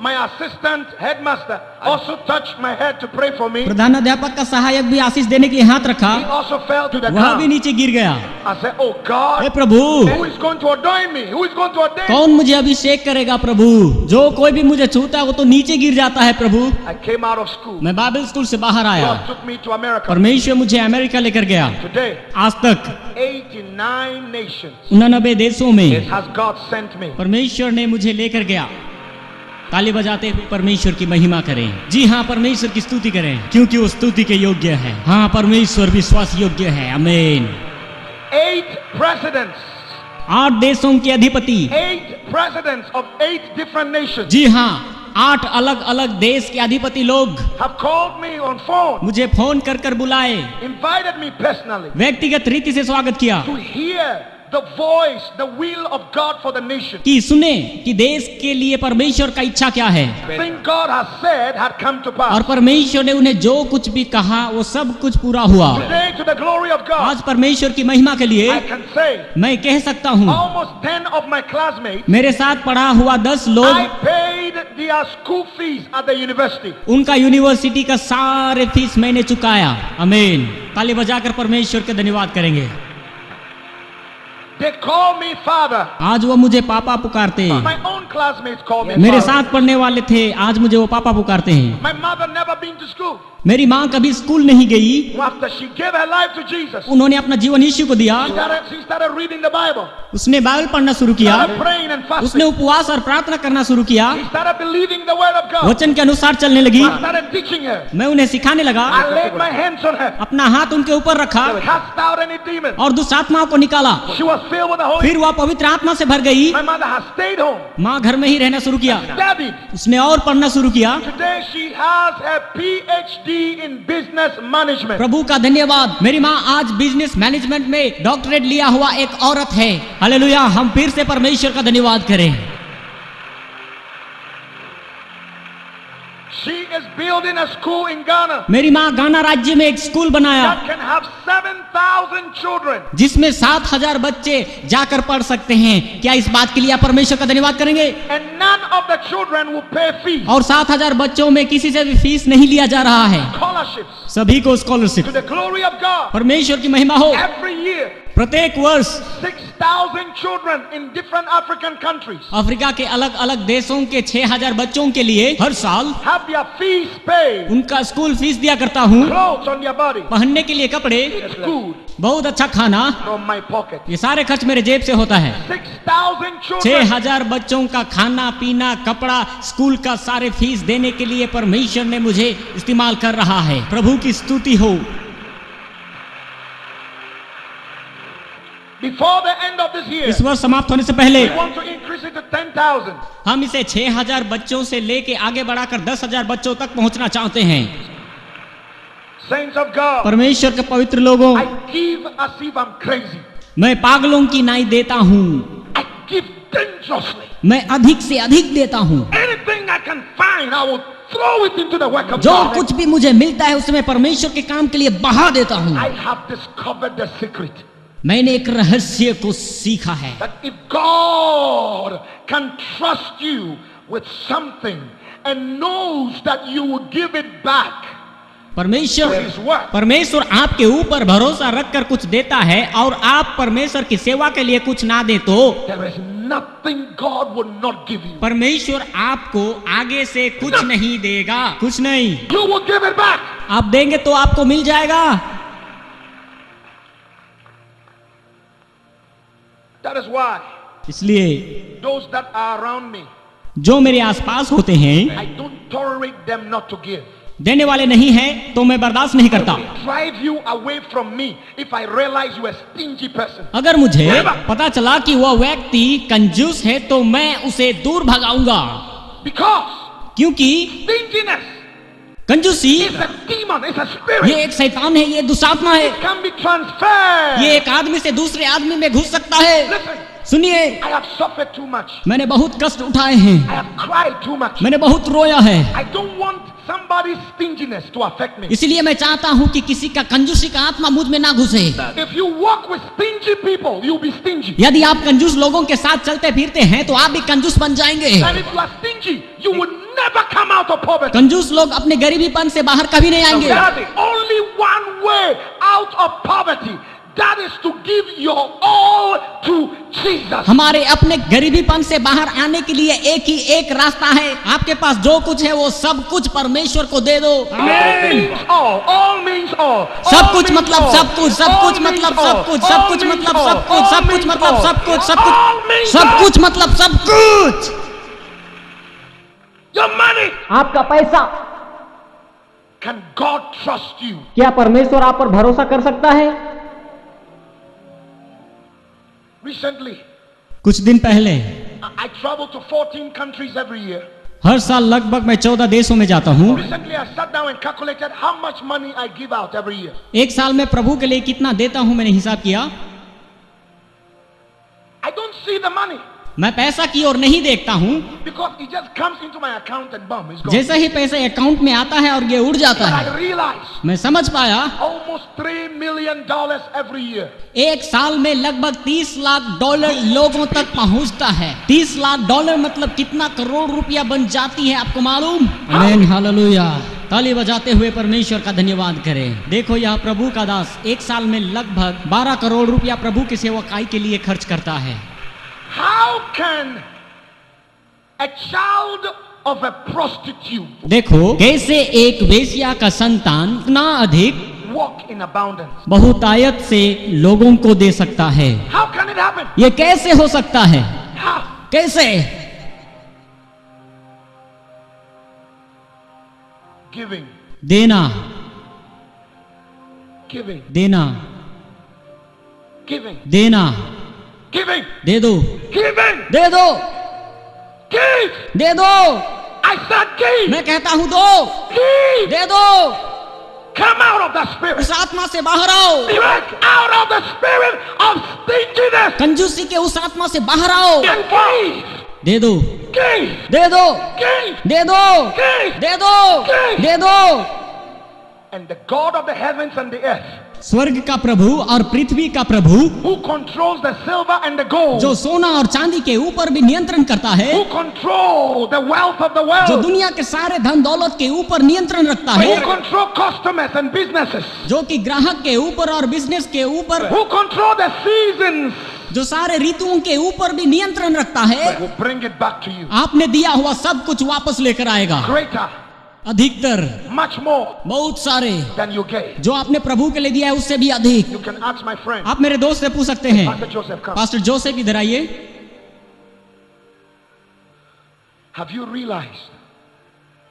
S1: My assistant headmaster also touched my head to pray for me.
S2: प्रधान अध्यापक का सहायक भी आशीष देने के लिए हाथ रखा,
S1: He also fell to the
S2: वह भी
S1: ground.
S2: नीचे गिर गया।
S1: I said, oh God,
S2: hey Prabhu,
S1: who is going to ordain me? Who is going to ordain me?
S2: कौन मुझे अभिषेक करेगा प्रभु? जो कोई भी मुझे छूता है वो तो नीचे गिर जाता है प्रभु।
S1: I came out of school.
S2: मैं बाइबल स्कूल से बाहर आया,
S1: God took me to America.
S2: परमेश्वर मुझे अमेरिका लेकर गया।
S1: Today,
S2: आज तक
S1: 89 nations
S2: 89 देशों में
S1: has God sent me.
S2: परमेश्वर ने मुझे लेकर गया। ताली बजाते हुए परमेश्वर की महिमा करें। जी हाँ, परमेश्वर की स्तुति करें क्योंकि वो स्तुति के योग्य है। हाँ, परमेश्वर विश्वास योग्य है। आमीन।
S1: 8 presidents,
S2: 8 देशों के अधिपति,
S1: 8 presidents of 8 different nations
S2: जी हाँ, 8 अलग अलग देश के अधिपति लोग
S1: have called me on phone,
S2: मुझे फोन कर कर बुलाए,
S1: invited me personally
S2: व्यक्तिगत रीति से स्वागत किया
S1: to hear the voice, the will of God for the nation.
S2: कि सुने कि देश के लिए परमेश्वर का इच्छा क्या है।
S1: Everything God has said had come to pass.
S2: और परमेश्वर ने उन्हें जो कुछ भी कहा वो सब कुछ पूरा हुआ।
S1: Today, to the glory of God,
S2: आज परमेश्वर की महिमा के लिए
S1: I can say
S2: मैं कह सकता हूँ,
S1: almost 10 of my classmates,
S2: मेरे साथ पढ़ा हुआ 10
S1: I
S2: लोग
S1: paid their school fees at the university.
S2: उनका यूनिवर्सिटी का सारे फीस मैंने चुकाया। आमीन। ताली बजाकर परमेश्वर के धन्यवाद करेंगे।
S1: They call me father.
S2: आज वो मुझे पापा पुकारते हैं।
S1: My own classmates call me
S2: मेरे
S1: father.
S2: साथ पढ़ने वाले थे, आज मुझे वो पापा पुकारते हैं।
S1: My mother never been to school.
S2: मेरी माँ कभी स्कूल नहीं गई।
S1: After she gave her life to Jesus,
S2: उन्होंने अपना जीवन यीशु को दिया।
S1: she started reading the Bible.
S2: उसने बाइबल पढ़ना शुरू किया।
S1: Started praying and fasting.
S2: उसने उपवास और प्रार्थना करना शुरू किया।
S1: She started believing the word of God.
S2: वचन के अनुसार चलने लगी।
S1: I started teaching her.
S2: मैं उन्हें सिखाने लगा।
S1: I laid my hands on her.
S2: अपना हाथ उनके ऊपर रखा
S1: Cast out any demon.
S2: और दुष्ट आत्माओं को निकाला।
S1: She was filled with the Holy
S2: फिर वह पवित्र आत्मा से भर गई।
S1: My mother has stayed home.
S2: माँ घर में ही रहना शुरू किया।
S1: Studied.
S2: उसने और पढ़ना शुरू किया।
S1: Today she has a PhD in business management.
S2: प्रभु का धन्यवाद, मेरी माँ आज बिजनेस मैनेजमेंट में डॉक्टरेट लिया हुआ एक औरत है। हालेलुया, हम फिर से परमेश्वर का धन्यवाद करें।
S1: She is building a school in Ghana
S2: मेरी माँ गाना राज्य में एक स्कूल बनाया
S1: that can have 7,000 children.
S2: जिसमें 7,000 बच्चे जाकर पढ़ सकते हैं। क्या इस बात के लिए आप परमेश्वर का धन्यवाद करेंगे?
S1: And none of the children will pay fees.
S2: और 7,000 बच्चों में किसी से भी फीस नहीं लिया जा रहा है।
S1: Scholarships
S2: सभी को scholarship.
S1: to the glory of God.
S2: परमेश्वर की महिमा हो।
S1: Every year,
S2: प्रत्येक वर्ष
S1: 6,000 children in different African countries
S2: Africa के अलग अलग देशों के 6,000 बच्चों के लिए हर साल
S1: have their fees paid.
S2: उनका स्कूल फीस दिया करता हूँ।
S1: Clothes on their body.
S2: पहनने के लिए कपड़े,
S1: It's good
S2: बहुत अच्छा खाना,
S1: from my pocket.
S2: ये सारे खर्च मेरे जेब से होता है।
S1: 6,000 children.
S2: 6,000 बच्चों का खाना पीना कपड़ा स्कूल का सारे फीस देने के लिए परमेश्वर ने मुझे इस्तेमाल कर रहा है। प्रभु की स्तुति हो।
S1: Before the end of this year,
S2: इस वर्ष समाप्त होने से पहले
S1: we want to increase it to 10,000.
S2: हम इसे 6,000 बच्चों से लेके आगे बढ़ाकर 10,000 बच्चों तक पहुंचना चाहते हैं।
S1: Saints of God,
S2: परमेश्वर के पवित्र लोगों,
S1: I give as if I'm crazy.
S2: मैं पागलों की नाई देता हूँ।
S1: I give dangerously.
S2: मैं अधिक से अधिक देता हूँ।
S1: Anything I can find, I will throw it into the work of
S2: जो
S1: God.
S2: कुछ भी मुझे मिलता है उसमें परमेश्वर के काम के लिए बहा देता हूँ।
S1: I have discovered the secret
S2: मैंने एक रहस्य को सीखा है
S1: that if God can trust you with something and knows that you will give it back to His work,
S2: परमेश्वर आपके ऊपर भरोसा रखकर कुछ देता है और आप परमेश्वर की सेवा के लिए कुछ ना दे तो
S1: there is nothing God will not give you.
S2: परमेश्वर आपको आगे से कुछ नहीं देगा, कुछ नहीं।
S1: You will give it back.
S2: आप देंगे तो आपको मिल जाएगा।
S1: That is why
S2: इसलिए
S1: those that are around me,
S2: जो मेरे आसपास होते हैं,
S1: I don't tolerate them not to give.
S2: देने वाले नहीं हैं तो मैं बर्दाश्त नहीं करता।
S1: Drive you away from me if I realize you are a stingy person.
S2: अगर मुझे पता चला कि वह व्यक्ति कंजूस है तो मैं उसे दूर भगाऊंगा।
S1: Because
S2: क्योंकि
S1: stinginess
S2: कंजूसी
S1: is a demon, it's a spirit.
S2: ये एक शैतान है, ये दुष्टात्मा है।
S1: It can be transferred.
S2: ये एक आदमी से दूसरे आदमी में घुस सकता है।
S1: Listen,
S2: सुनिए,
S1: I have suffered too much.
S2: मैंने बहुत कष्ट उठाए हैं,
S1: I have cried too much.
S2: मैंने बहुत रोया है।
S1: I don't want somebody's stinginess to affect me.
S2: इसलिए मैं चाहता हूँ कि किसी का कंजूसी का आत्मा मुझ में ना घुसे।
S1: If you walk with stingy people, you'll be stingy.
S2: यदि आप कंजूस लोगों के साथ चलते फिरते हैं तो आप भी कंजूस बन जाएंगे।
S1: And if you are stingy, you will never come out of poverty.
S2: कंजूस लोग अपने गरीबीपन से बाहर कभी नहीं आएंगे।
S1: There is only one way out of poverty. That is to give your all to Jesus.
S2: हमारे अपने गरीबीपन से बाहर आने के लिए एक ही एक रास्ता है। आपके पास जो कुछ है वो सब कुछ परमेश्वर को दे दो।
S1: All means all. All means all.
S2: सब कुछ मतलब सब कुछ, सब कुछ मतलब सब कुछ, सब कुछ मतलब सब कुछ, सब कुछ मतलब सब कुछ, सब कुछ, सब कुछ मतलब सब कुछ।
S1: Your money.
S2: आपका पैसा।
S1: Can God trust you?
S2: क्या परमेश्वर आप पर भरोसा कर सकता है?
S1: Recently,
S2: कुछ दिन पहले
S1: I travel to 14 countries every year.
S2: हर साल लगभग मैं 14 देशों में जाता हूँ।
S1: Recently, I sat down and calculated how much money I give out every year.
S2: एक साल में प्रभु के लिए कितना देता हूँ मैंने हिसाब किया।
S1: I don't see the money
S2: मैं पैसा की ओर नहीं देखता हूँ,
S1: because it just comes into my account and boom, it's gone.
S2: जैसे ही पैसा अकाउंट में आता है और ये उड़ जाता
S1: But
S2: है।
S1: I realized
S2: मैं समझ पाया
S1: almost $3 million every year.
S2: एक साल में लगभग 30 लाख डॉलर लोगों तक पहुंचता है। 30 लाख डॉलर मतलब कितना करोड़ रुपया बन जाती है, आपको मालूम? आमीन, हालेलुया। ताली बजाते हुए परमेश्वर का धन्यवाद करें। देखो यह प्रभु का दास एक साल में लगभग 12 करोड़ रुपया प्रभु की सेवकाई के लिए खर्च करता है।
S1: How can a child of a prostitute
S2: देखो कैसे एक वेश्या का संतान इतना अधिक
S1: walk in abundance.
S2: बहुतायत से लोगों को दे सकता है।
S1: How can it happen?
S2: ये कैसे हो सकता है?
S1: How?
S2: कैसे?
S1: Giving,
S2: देना,
S1: giving,
S2: देना,
S1: giving,
S2: देना,
S1: giving,
S2: दे दो,
S1: giving,
S2: दे दो,
S1: give.
S2: दे दो।
S1: I said give.
S2: मैं कहता हूं दो,
S1: Give.
S2: दे दो।
S1: Come out of the spirit.
S2: उस आत्मा से बाहर आओ,
S1: Break out of the spirit of stinginess
S2: कंजूसी के उस आत्मा से बाहर आओ।
S1: and give.
S2: दे दो,
S1: Give.
S2: दे दो,
S1: Give.
S2: दे दो,
S1: Give.
S2: दे दो, दे दो।
S1: And the God of the heavens and the earth,
S2: स्वर्ग का प्रभु और पृथ्वी का प्रभु
S1: who controls the silver and the gold,
S2: जो सोना और चांदी के ऊपर भी नियंत्रण करता है,
S1: who control the wealth of the
S2: जो
S1: world,
S2: दुनिया के सारे धन दौलत के ऊपर नियंत्रण रखता
S1: who
S2: है,
S1: control customers and businesses,
S2: जो कि ग्राहक के ऊपर और बिजनेस के ऊपर,
S1: who control the seasons,
S2: जो सारे ऋतुओं के ऊपर भी नियंत्रण रखता है,
S1: will bring it back to you.
S2: आपने दिया हुआ सब कुछ वापस लेकर आएगा।
S1: Greater,
S2: अधिकतर,
S1: much more
S2: बहुत सारे
S1: than you gave.
S2: जो आपने प्रभु के लिए दिया है उससे भी अधिक।
S1: You can ask my friend,
S2: आप मेरे दोस्त से पूछ सकते हैं।
S1: Pastor Joseph, come.
S2: Pastor Joseph इधर आइए।
S1: Have you realized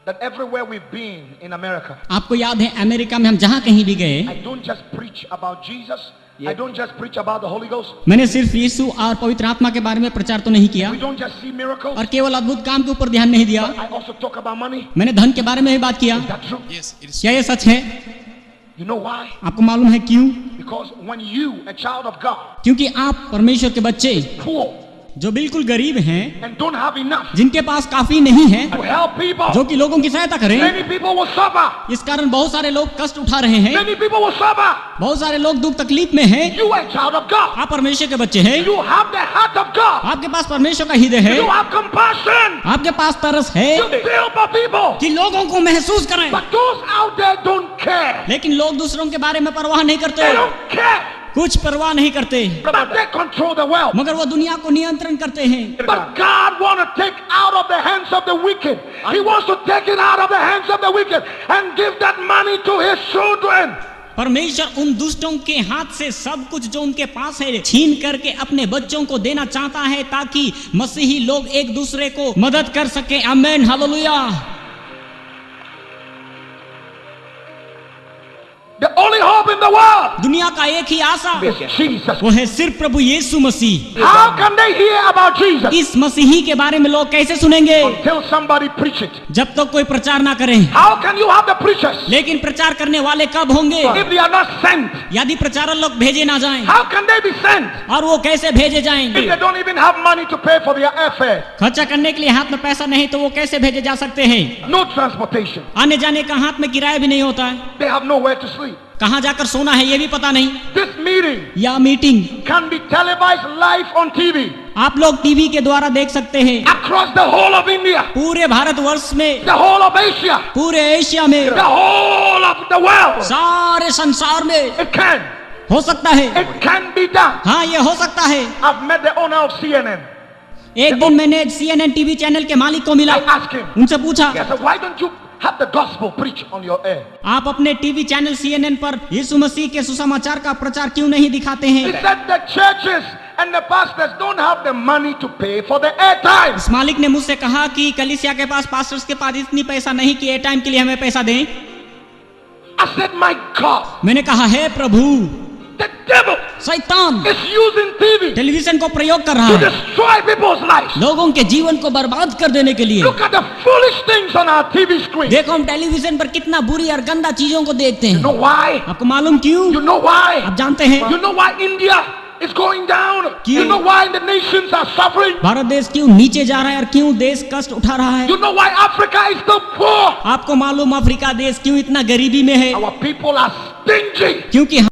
S1: that everywhere we've been in America,
S2: आपको याद है अमेरिका में हम जहां कहीं भी गए,
S1: I don't just preach about Jesus, I don't just preach about the Holy Ghost,
S2: मैंने सिर्फ यीशु और पवित्र आत्मा के बारे में प्रचार तो नहीं किया
S1: we don't just see miracles,
S2: और केवल अद्भुत काम के ऊपर ध्यान नहीं दिया,
S1: I also talk about money.
S2: मैंने धन के बारे में भी बात किया।
S1: Is that true?
S3: Yes, it is.
S2: क्या ये सच है?
S1: You know why?
S2: आपको मालूम है क्यों?
S1: Because when you, a child of God,
S2: क्योंकि आप परमेश्वर के बच्चे
S1: poor
S2: जो बिल्कुल गरीब हैं,
S1: and don't have enough
S2: जिनके पास काफी नहीं है,
S1: to help people,
S2: जो कि लोगों की सहायता करें,
S1: many people will suffer.
S2: इस कारण बहुत सारे लोग कष्ट उठा रहे हैं,
S1: Many people will suffer.
S2: बहुत सारे लोग दुख तकलीफ में हैं।
S1: You are a child of God.
S2: आप परमेश्वर के बच्चे हैं,
S1: You have the heart of God.
S2: आपके पास परमेश्वर का हृदय है,
S1: You have compassion.
S2: आपके पास तरस है
S1: You feel for people.
S2: कि लोगों को महसूस करें,
S1: But those out there don't care.
S2: लेकिन लोग दूसरों के बारे में परवाह नहीं करते,
S1: They don't care.
S2: कुछ परवाह नहीं करते,
S1: But they control the world.
S2: मगर वो दुनिया को नियंत्रण करते हैं।
S1: But God wants to take out of the hands of the wicked. He wants to take it out of the hands of the wicked and give that money to his children.
S2: परमेश्वर उन दुष्टों के हाथ से सब कुछ जो उनके पास है छीन करके अपने बच्चों को देना चाहता है, ताकि मसीही लोग एक दूसरे को मदद कर सके। आमीन, hallelujah.
S1: The only hope in the world
S2: दुनिया का एक ही आशा
S1: is Jesus.
S2: वो है सिर्फ प्रभु यीशु मसीह।
S1: How can they hear about Jesus
S2: इस मसीही के बारे में लोग कैसे सुनेंगे
S1: until somebody preach it?
S2: जब तक कोई प्रचार ना करे।
S1: How can you have the preachers
S2: लेकिन प्रचार करने वाले कब होंगे
S1: if they are not sent?
S2: यदि प्रचारक लोग भेजे ना जाएं?
S1: How can they be sent
S2: और वो कैसे भेजे
S1: if
S2: जाएंगे?
S1: they don't even have money to pay for their airfare?
S2: खर्चा करने के लिए हाथ में पैसा नहीं तो वो कैसे भेजे जा सकते हैं?
S1: No transportation.
S2: आने जाने का हाथ में किराया भी नहीं होता है,
S1: They have nowhere to sleep.
S2: कहाँ जाकर सोना है ये भी पता नहीं।
S1: This meeting
S2: या meeting
S1: can be televised live on TV
S2: आप लोग टीवी के द्वारा देख सकते हैं,
S1: across the whole of India,
S2: पूरे भारतवर्ष में,
S1: the whole of Asia,
S2: पूरे एशिया में,
S1: the whole of the world.
S2: सारे संसार में
S1: It can.
S2: हो सकता है।
S1: It can be done.
S2: हाँ, ये हो सकता है।
S1: I've met the owner of CNN.
S2: एक दिन मैंने CNN टीवी चैनल के मालिक को मिला,
S1: I asked him.
S2: उनसे पूछा,
S1: I said, why don't you have the gospel preached on your air?
S2: आप अपने टीवी चैनल CNN पर यीशु मसीह के सुसमाचार का प्रचार क्यों नहीं दिखाते
S1: He
S2: हैं?
S1: said the churches and the pastors don't have the money to pay for the airtime.
S2: इस मालिक ने मुझसे कहा कि कलीसिया के पास, पास्टर्स के पास इतनी पैसा नहीं कि एयर टाइम के लिए हमें पैसा दें।
S1: I said, my God,
S2: मैंने कहा, है प्रभु,
S1: the devil
S2: शैतान
S1: is using TV
S2: टेलीविजन को प्रयोग कर रहा
S1: to
S2: है
S1: destroy people's lives.
S2: लोगों के जीवन को बर्बाद कर देने के लिए।
S1: Look at the foolish things on our TV screen.
S2: देखो हम टेलीविजन पर कितना बुरी और गंदा चीजों को देखते
S1: You
S2: हैं।
S1: know why?
S2: आपको मालूम क्यों?
S1: You know why?
S2: आप जानते हैं
S1: You know why India is going down? You know why the nations are suffering?
S2: Bharat देश क्यों नीचे जा रहा है और क्यों देश कष्ट उठा रहा है?
S1: You know why Africa is so poor?
S2: आपको मालूम अफ्रीका देश क्यों इतना गरीबी में है?
S1: Our people are stingy.
S2: क्योंकि